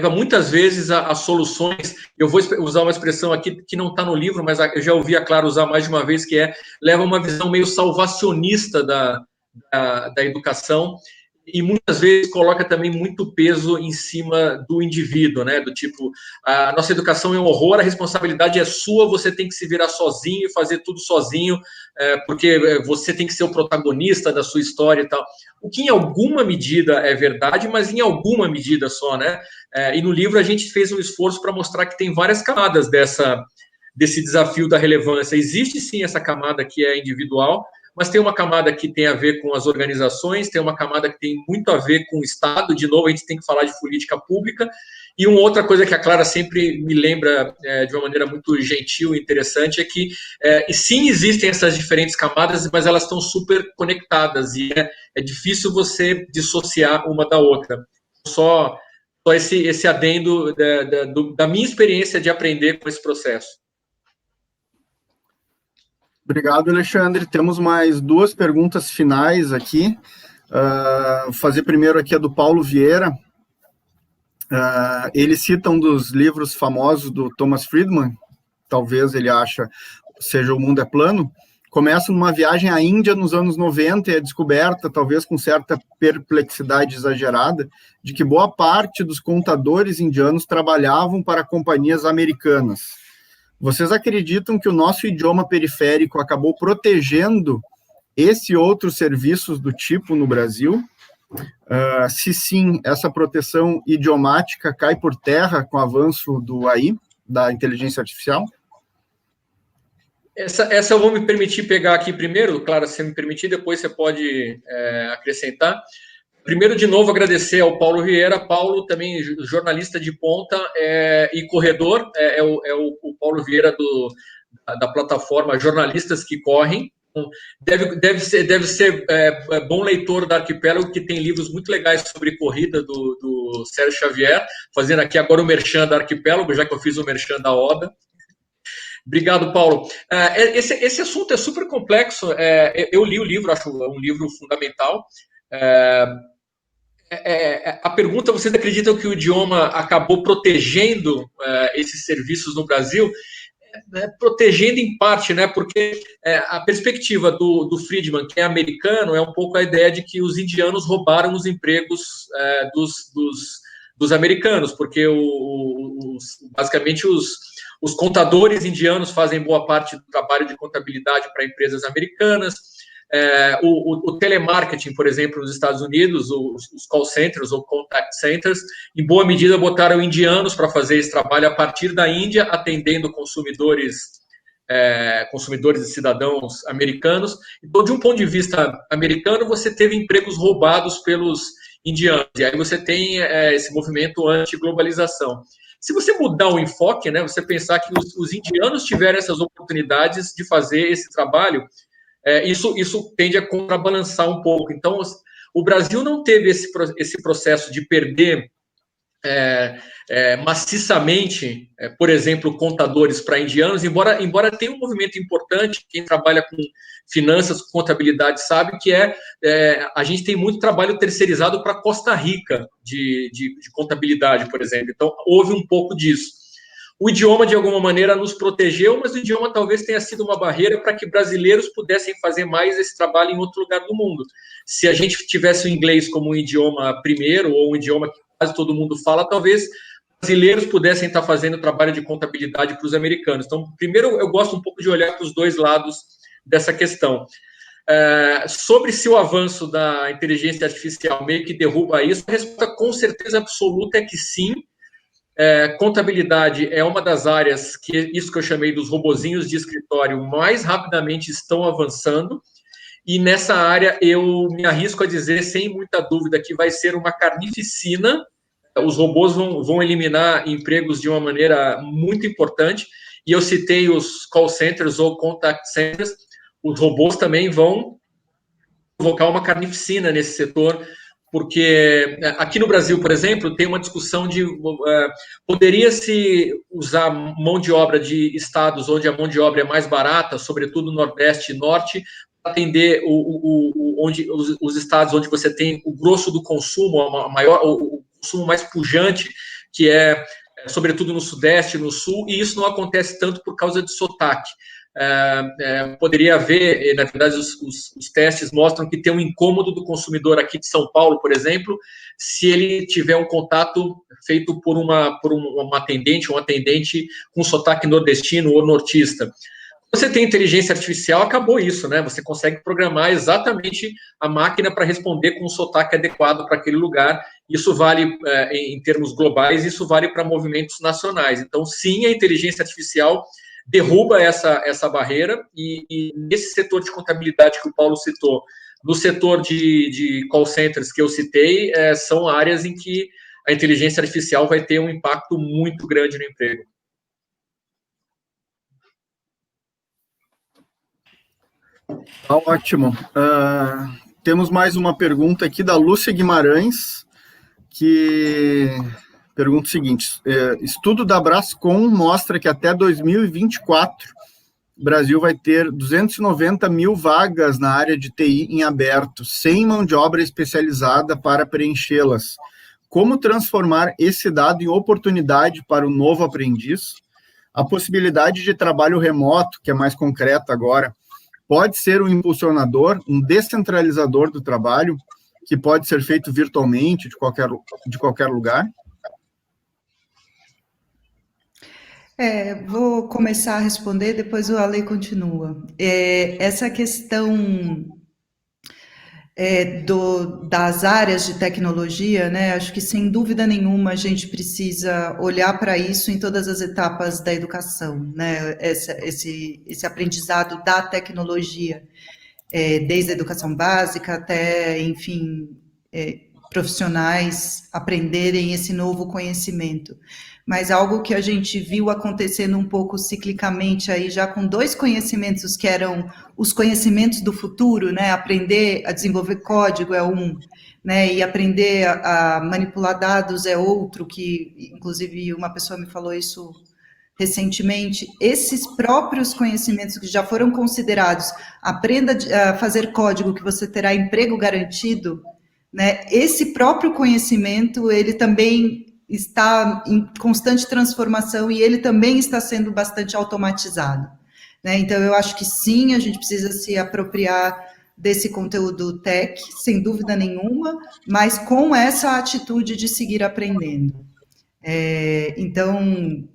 muitas vezes a soluções. Eu vou usar uma expressão aqui que não está no livro, mas eu já ouvi a Clara usar mais de uma vez, que leva uma visão meio salvacionista da educação, e muitas vezes coloca também muito peso em cima do indivíduo, né? Do tipo, a nossa educação é um horror, a responsabilidade é sua, você tem que se virar sozinho e fazer tudo sozinho, porque você tem que ser o protagonista da sua história e tal. O que em alguma medida é verdade, mas em alguma medida só, né? E no livro a gente fez um esforço para mostrar que tem várias camadas desse desafio da relevância. Existe sim essa camada que é individual, mas tem uma camada que tem a ver com as organizações, tem uma camada que tem muito a ver com o Estado. De novo, a gente tem que falar de política pública. E uma outra coisa que a Clara sempre me lembra de uma maneira muito gentil e interessante é que, sim, existem essas diferentes camadas, mas elas estão super conectadas e é difícil você dissociar uma da outra. Só esse adendo da minha experiência de aprender com esse processo. Obrigado, Alexandre. Temos mais duas perguntas finais aqui. Vou fazer primeiro aqui a do Paulo Vieira. Ele cita um dos livros famosos do Thomas Friedman, talvez ele seja O Mundo é Plano. Começa numa viagem à Índia nos anos 90 e é descoberta, talvez com certa perplexidade exagerada, de que boa parte dos contadores indianos trabalhavam para companhias americanas. Vocês acreditam que o nosso idioma periférico acabou protegendo esse e outros serviços do tipo no Brasil? Se sim, essa proteção idiomática cai por terra com o avanço do AI, da inteligência artificial? Essa eu vou me permitir pegar aqui primeiro, claro, se você me permitir, depois você pode acrescentar. Primeiro, de novo, agradecer ao Paulo Vieira. Paulo, também jornalista de ponta e corredor, o Paulo Vieira da plataforma Jornalistas que Correm. Deve ser bom leitor da Arquipélago, que tem livros muito legais sobre corrida do Sérgio Xavier, fazendo aqui agora o merchan da Arquipélago, já que eu fiz o merchan da Oda. Obrigado, Paulo. Esse assunto é super complexo. Eu li o livro, acho um livro fundamental. A pergunta: vocês acreditam que o idioma acabou protegendo esses serviços no Brasil? Protegendo em parte, né? Porque a perspectiva do Friedman, que é americano, é um pouco a ideia de que os indianos roubaram os empregos dos americanos, porque basicamente os contadores indianos fazem boa parte do trabalho de contabilidade para empresas americanas. O telemarketing, por exemplo, nos Estados Unidos, os call centers ou contact centers, em boa medida botaram indianos para fazer esse trabalho a partir da Índia, atendendo consumidores e cidadãos americanos. Então, de um ponto de vista americano, você teve empregos roubados pelos indianos, e aí você tem esse movimento anti-globalização. Se você mudar o enfoque, né, você pensar que os indianos tiveram essas oportunidades de fazer esse trabalho, isso tende a contrabalançar um pouco. Então, o Brasil não teve esse processo de perder maciçamente, por exemplo, contadores para indianos, embora tenha um movimento importante. Quem trabalha com finanças, contabilidade, sabe que a gente tem muito trabalho terceirizado para Costa Rica de contabilidade, por exemplo. Então, houve um pouco disso. O idioma, de alguma maneira, nos protegeu, mas o idioma talvez tenha sido uma barreira para que brasileiros pudessem fazer mais esse trabalho em outro lugar do mundo. Se a gente tivesse o inglês como um idioma primeiro, ou um idioma que quase todo mundo fala, talvez brasileiros pudessem estar fazendo trabalho de contabilidade para os americanos. Então, primeiro, eu gosto um pouco de olhar para os dois lados dessa questão. Sobre se o avanço da inteligência artificial meio que derruba isso, a resposta com certeza absoluta é que sim. Contabilidade é uma das áreas que isso que eu chamei dos robozinhos de escritório mais rapidamente estão avançando, e nessa área eu me arrisco a dizer sem muita dúvida que vai ser uma carnificina. Os robôs vão eliminar empregos de uma maneira muito importante, e eu citei os call centers ou contact centers. Os robôs também vão provocar uma carnificina nesse setor, porque aqui no Brasil, por exemplo, tem uma discussão de poderia-se usar mão de obra de estados onde a mão de obra é mais barata, sobretudo no Nordeste e Norte, para atender os estados onde você tem o grosso do consumo, o consumo mais pujante, que sobretudo no Sudeste e no Sul, e isso não acontece tanto por causa de sotaque. Poderia haver, na verdade, os testes mostram que tem um incômodo do consumidor aqui de São Paulo, por exemplo, se ele tiver um contato feito por uma atendente, um atendente com sotaque nordestino ou nortista. Você tem inteligência artificial, acabou isso, né? Você consegue programar exatamente a máquina para responder com um sotaque adequado para aquele lugar. Isso vale em termos globais, isso vale para movimentos nacionais. Então, sim, a inteligência artificial derruba essa barreira, e nesse setor de contabilidade que o Paulo citou, no setor de call centers que eu citei, são áreas em que a inteligência artificial vai ter um impacto muito grande no emprego. Ótimo. Temos mais uma pergunta aqui da Lúcia Guimarães, que pergunta o seguinte: estudo da Brascom mostra que até 2024 o Brasil vai ter 290 mil vagas na área de TI em aberto, sem mão de obra especializada para preenchê-las. Como transformar esse dado em oportunidade para o novo aprendiz? A possibilidade de trabalho remoto, que é mais concreta agora, pode ser um impulsionador, um descentralizador do trabalho, que pode ser feito virtualmente, de qualquer lugar? Vou começar a responder, depois o Ale continua. Essa questão das áreas de tecnologia, né? Acho que sem dúvida nenhuma a gente precisa olhar para isso em todas as etapas da educação, né? Esse aprendizado da tecnologia, desde a educação básica até, enfim, profissionais aprenderem esse novo conhecimento. Mas algo que a gente viu acontecendo um pouco ciclicamente aí, já com 2 conhecimentos que eram os conhecimentos do futuro, né? Aprender a desenvolver código é um, né? E aprender a manipular dados é outro, que inclusive uma pessoa me falou isso recentemente. Esses próprios conhecimentos que já foram considerados, aprenda a fazer código que você terá emprego garantido, né? Esse próprio conhecimento, ele também está em constante transformação e ele também está sendo bastante automatizado, né? Então, eu acho que sim, a gente precisa se apropriar desse conteúdo tech, sem dúvida nenhuma, mas com essa atitude de seguir aprendendo. Então,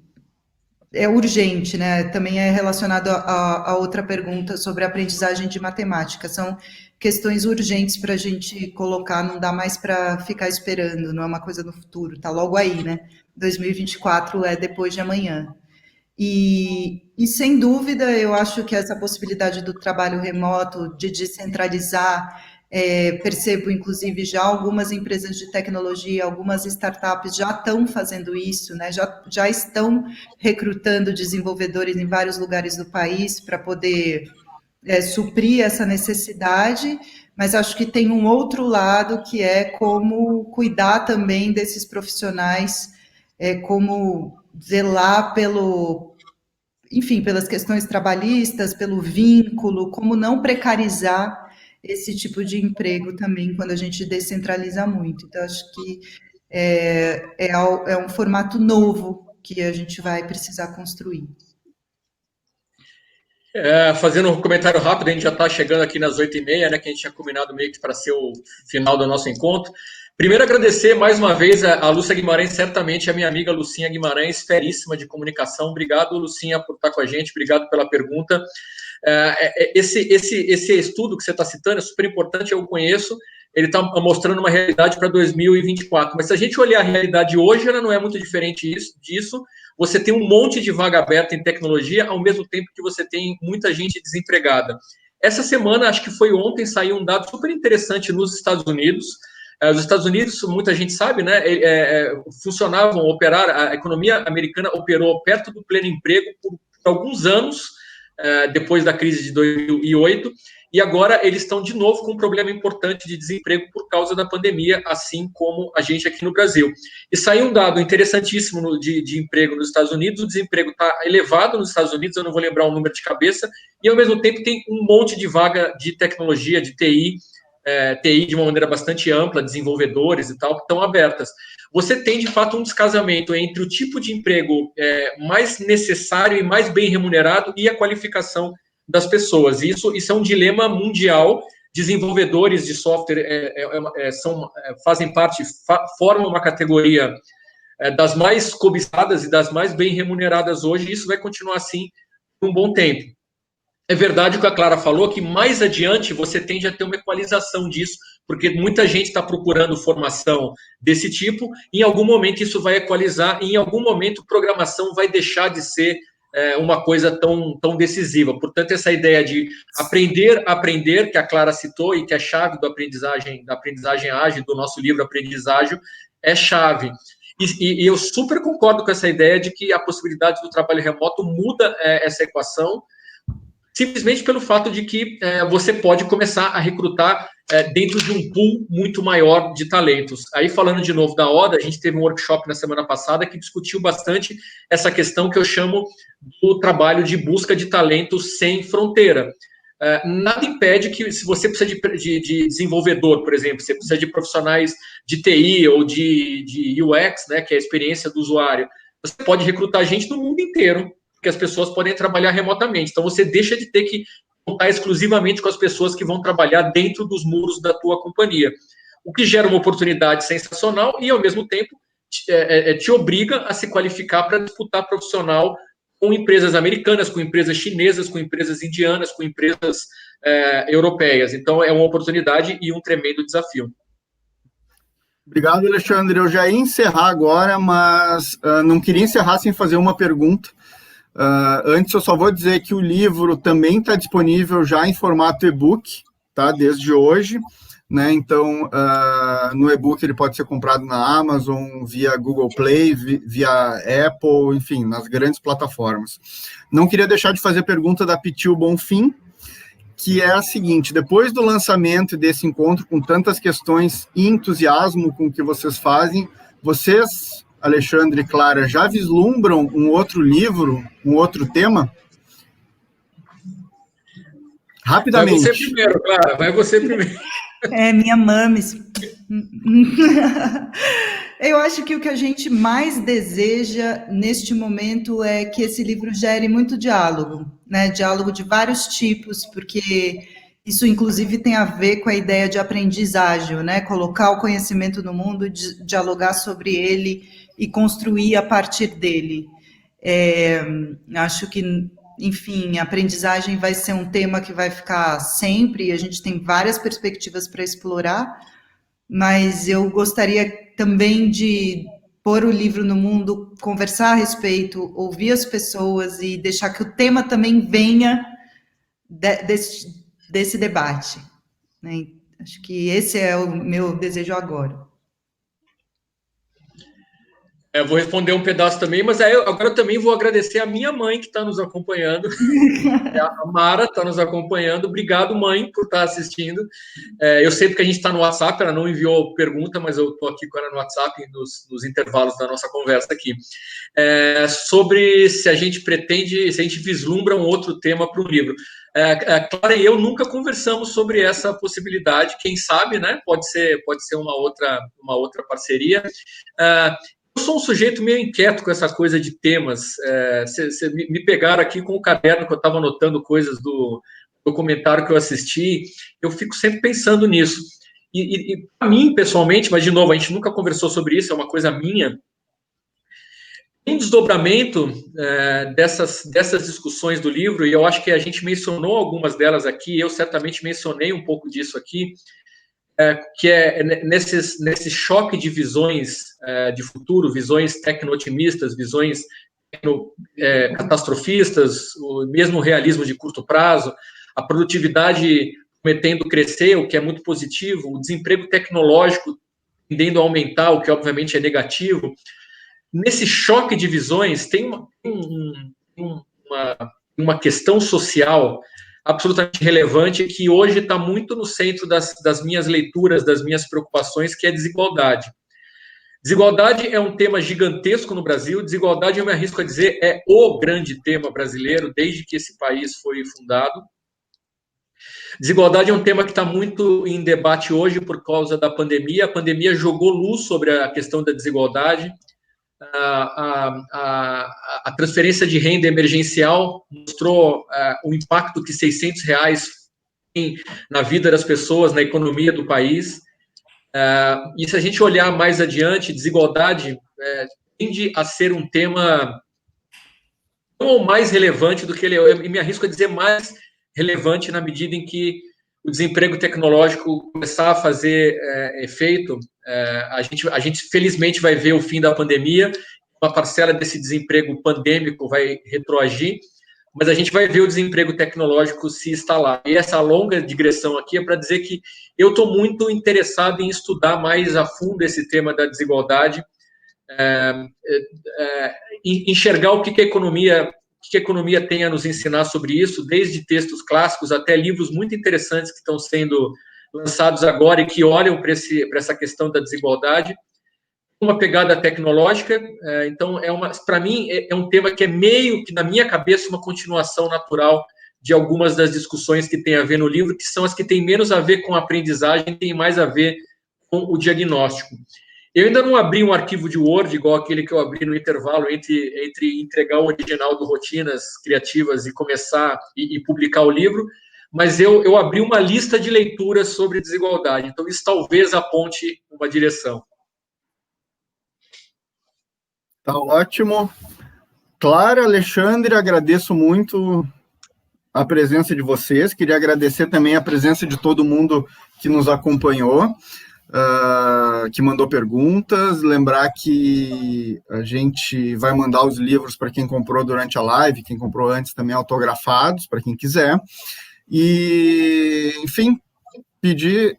é urgente, né? Também é relacionado a outra pergunta sobre a aprendizagem de matemática. São questões urgentes para a gente colocar, não dá mais para ficar esperando, não é uma coisa no futuro, está logo aí, né? 2024 é depois de amanhã. E sem dúvida, eu acho que essa possibilidade do trabalho remoto, de descentralizar, percebo, inclusive, já algumas empresas de tecnologia, algumas startups já estão fazendo isso, né? Já estão recrutando desenvolvedores em vários lugares do país para poder suprir essa necessidade, mas acho que tem um outro lado que é como cuidar também desses profissionais, como zelar enfim, pelas questões trabalhistas, pelo vínculo, como não precarizar esse tipo de emprego também quando a gente descentraliza muito. Então, acho que é um formato novo que a gente vai precisar construir. Fazendo um comentário rápido, a gente já está chegando aqui nas 8h30, né, que a gente tinha combinado meio que para ser o final do nosso encontro. Primeiro, agradecer mais uma vez a Lúcia Guimarães, certamente a minha amiga Lucinha Guimarães, feríssima de comunicação. Obrigado, Lucinha, por estar com a gente, obrigado pela pergunta. Esse estudo que você está citando é super importante, eu conheço, ele está mostrando uma realidade para 2024, mas se a gente olhar a realidade hoje, ela não é muito diferente disso. Você tem um monte de vaga aberta em tecnologia, ao mesmo tempo que você tem muita gente desempregada. Essa semana, acho que foi ontem, saiu um dado super interessante nos Estados Unidos. Os Estados Unidos, muita gente sabe, né, a economia americana operou perto do pleno emprego por alguns anos, depois da crise de 2008, e agora eles estão de novo com um problema importante de desemprego por causa da pandemia, assim como a gente aqui no Brasil. E saiu um dado interessantíssimo de emprego nos Estados Unidos, o desemprego está elevado nos Estados Unidos, eu não vou lembrar o número de cabeça, e ao mesmo tempo tem um monte de vaga de tecnologia, de TI de uma maneira bastante ampla, desenvolvedores e tal, que estão abertas. Você tem, de fato, um descasamento entre o tipo de emprego mais necessário e mais bem remunerado e a qualificação das pessoas. Isso é um dilema mundial. Desenvolvedores de software fazem parte, formam uma categoria das mais cobiçadas e das mais bem remuneradas hoje, e isso vai continuar assim por um bom tempo. É verdade o que a Clara falou, que mais adiante você tende a ter uma equalização disso, porque muita gente está procurando formação desse tipo, e em algum momento isso vai equalizar, e em algum momento programação vai deixar de ser uma coisa tão decisiva. Portanto, essa ideia de aprender, que a Clara citou, e que é chave da aprendizagem ágil, do nosso livro Aprendizagem, é chave. E eu super concordo com essa ideia de que a possibilidade do trabalho remoto muda essa equação, simplesmente pelo fato de que você pode começar a recrutar dentro de um pool muito maior de talentos. Aí, falando de novo da ODA, a gente teve um workshop na semana passada que discutiu bastante essa questão que eu chamo do trabalho de busca de talentos sem fronteira. Nada impede que, se você precisa de desenvolvedor, por exemplo, você precisa de profissionais de TI ou de UX, né, que é a experiência do usuário, você pode recrutar gente do mundo inteiro, que as pessoas podem trabalhar remotamente. Então, você deixa de ter que contar exclusivamente com as pessoas que vão trabalhar dentro dos muros da tua companhia. O que gera uma oportunidade sensacional e, ao mesmo tempo, te obriga a se qualificar para disputar profissional com empresas americanas, com empresas chinesas, com empresas indianas, com empresas europeias. Então, é uma oportunidade e um tremendo desafio. Obrigado, Alexandre. Eu já ia encerrar agora, mas não queria encerrar sem fazer uma pergunta. Antes, eu só vou dizer que o livro também está disponível já em formato e-book, tá? Desde hoje, né? Então, no e-book ele pode ser comprado na Amazon, via Google Play, via Apple, enfim, nas grandes plataformas. Não queria deixar de fazer pergunta da Pitil Bonfim, que é a seguinte: depois do lançamento desse encontro, com tantas questões e entusiasmo com o que vocês fazem, vocês, Alexandre e Clara, já vislumbram um outro livro, um outro tema? Rapidamente. Vai você primeiro, Clara, vai você primeiro. Minha mames. Eu acho que o que a gente mais deseja neste momento é que esse livro gere muito diálogo, né? Diálogo de vários tipos, porque isso, inclusive, tem a ver com a ideia de aprendizagem, né? Colocar o conhecimento no mundo, dialogar sobre ele e construir a partir dele. Acho que, enfim, a aprendizagem vai ser um tema que vai ficar sempre, e a gente tem várias perspectivas para explorar, mas eu gostaria também de pôr o livro no mundo, conversar a respeito, ouvir as pessoas e deixar que o tema também venha desse debate, né? Acho que esse é o meu desejo agora. Eu vou responder um pedaço também, mas agora eu também vou agradecer a minha mãe que está nos acompanhando. A Mara está nos acompanhando. Obrigado, mãe, por estar assistindo. Eu sei que a gente está no WhatsApp, ela não enviou pergunta, mas eu estou aqui com ela no WhatsApp nos intervalos da nossa conversa aqui. Sobre se a gente pretende, se a gente vislumbra um outro tema para o livro. Clara e eu nunca conversamos sobre essa possibilidade. Quem sabe, né? Pode ser uma outra parceria. Eu sou um sujeito meio inquieto com essa coisa de temas. Me pegaram aqui com o caderno que eu estava anotando coisas do documentário que eu assisti. Eu fico sempre pensando nisso. E para mim, pessoalmente, mas de novo, a gente nunca conversou sobre isso, é uma coisa minha. Em desdobramento dessas discussões do livro, e eu acho que a gente mencionou algumas delas aqui, eu certamente mencionei um pouco disso aqui, que é nesse choque de visões de futuro, visões tecno-otimistas, visões catastrofistas, o mesmo realismo de curto prazo, a produtividade prometendo crescer, o que é muito positivo, o desemprego tecnológico tendendo a aumentar, o que obviamente é negativo. Nesse choque de visões tem uma questão social absolutamente relevante, que hoje está muito no centro das minhas leituras, das minhas preocupações, que é a desigualdade. Desigualdade é um tema gigantesco no Brasil. Desigualdade, eu me arrisco a dizer, é o grande tema brasileiro desde que esse país foi fundado. Desigualdade é um tema que está muito em debate hoje por causa da pandemia. A pandemia jogou luz sobre a questão da desigualdade. A transferência de renda emergencial mostrou o impacto que R$600 tem na vida das pessoas, na economia do país. E se a gente olhar mais adiante, desigualdade tende a ser um tema não mais relevante do que ele é. Eu me arrisco a dizer mais relevante na medida em que o desemprego tecnológico começar a fazer efeito. A gente felizmente vai ver o fim da pandemia, uma parcela desse desemprego pandêmico vai retroagir, mas a gente vai ver o desemprego tecnológico se instalar. E essa longa digressão aqui é para dizer que eu estou muito interessado em estudar mais a fundo esse tema da desigualdade, enxergar o que a economia tem a nos ensinar sobre isso, desde textos clássicos até livros muito interessantes que estão sendo lançados agora e que olham para essa questão da desigualdade. Uma pegada tecnológica, então, para mim, é um tema que é meio que, na minha cabeça, uma continuação natural de algumas das discussões que tem a ver no livro, que são as que têm menos a ver com a aprendizagem, têm mais a ver com o diagnóstico. Eu ainda não abri um arquivo de Word, igual aquele que eu abri no intervalo entre entregar o original do Rotinas Criativas e começar e publicar o livro, mas eu abri uma lista de leituras sobre desigualdade, então isso talvez aponte uma direção. Tá ótimo. Clara, Alexandre, agradeço muito a presença de vocês. Queria agradecer também a presença de todo mundo que nos acompanhou, que mandou perguntas. Lembrar que a gente vai mandar os livros para quem comprou durante a live, quem comprou antes também autografados, para quem quiser. E, enfim, pedir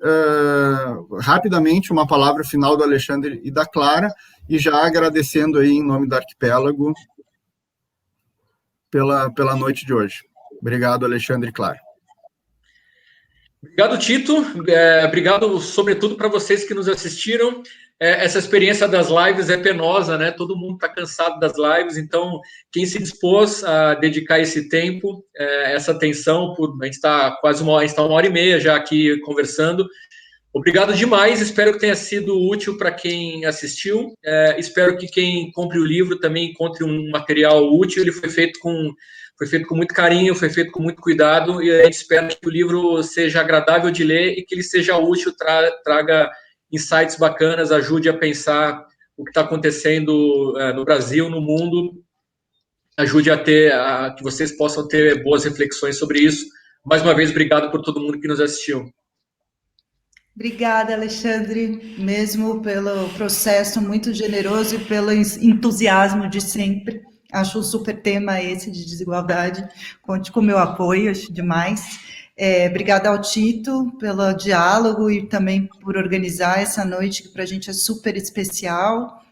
rapidamente uma palavra final do Alexandre e da Clara, e já agradecendo aí em nome do Arquipélago pela noite de hoje. Obrigado, Alexandre e Clara. Obrigado, Tito. Obrigado, sobretudo, para vocês que nos assistiram. Essa experiência das lives é penosa, né? Todo mundo está cansado das lives, então, quem se dispôs a dedicar esse tempo, essa atenção, a gente está quase uma hora e meia já aqui conversando. Obrigado demais, espero que tenha sido útil para quem assistiu. Espero que quem compre o livro também encontre um material útil. Ele foi feito com muito carinho, foi feito com muito cuidado, e a gente espera que o livro seja agradável de ler e que ele seja útil, traga insights bacanas, ajude a pensar o que está acontecendo no Brasil, no mundo, ajude que vocês possam ter boas reflexões sobre isso. Mais uma vez, obrigado por todo mundo que nos assistiu. Obrigada, Alexandre, mesmo pelo processo muito generoso e pelo entusiasmo de sempre. Acho um super tema esse de desigualdade. Conte com o meu apoio, acho demais. Obrigada ao Tito pelo diálogo e também por organizar essa noite, que para a gente é super especial,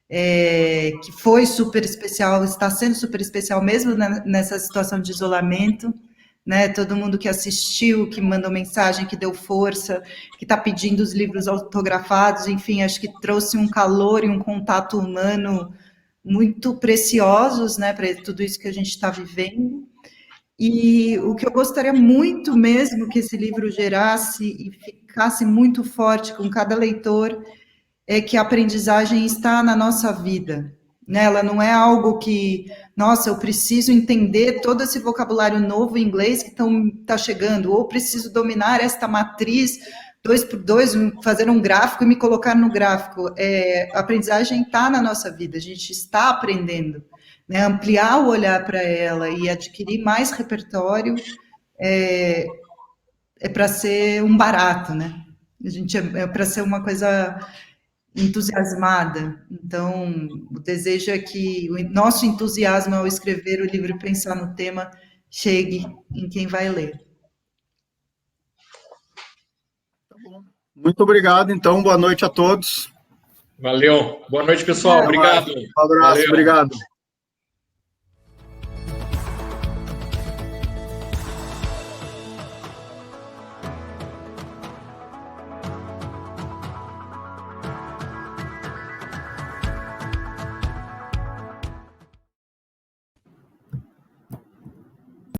que foi super especial, está sendo super especial mesmo nessa situação de isolamento. Né, todo mundo que assistiu, que mandou mensagem, que deu força, que está pedindo os livros autografados, enfim, acho que trouxe um calor e um contato humano muito preciosos, né, para tudo isso que a gente está vivendo. E o que eu gostaria muito mesmo que esse livro gerasse e ficasse muito forte com cada leitor é que a aprendizagem está na nossa vida. Né? Ela não é algo que, nossa, eu preciso entender todo esse vocabulário novo em inglês que está chegando, ou preciso dominar esta matriz 2x2, fazer um gráfico e me colocar no gráfico. A aprendizagem está na nossa vida, a gente está aprendendo. Né? Ampliar o olhar para ela e adquirir mais repertório é para ser um barato, né? A gente é para ser uma coisa entusiasmada. Então, o desejo é que o nosso entusiasmo ao escrever o livro e pensar no tema chegue em quem vai ler. Muito obrigado, então. Boa noite a todos. Valeu. Boa noite, pessoal. Obrigado. Um abraço. Valeu. Obrigado.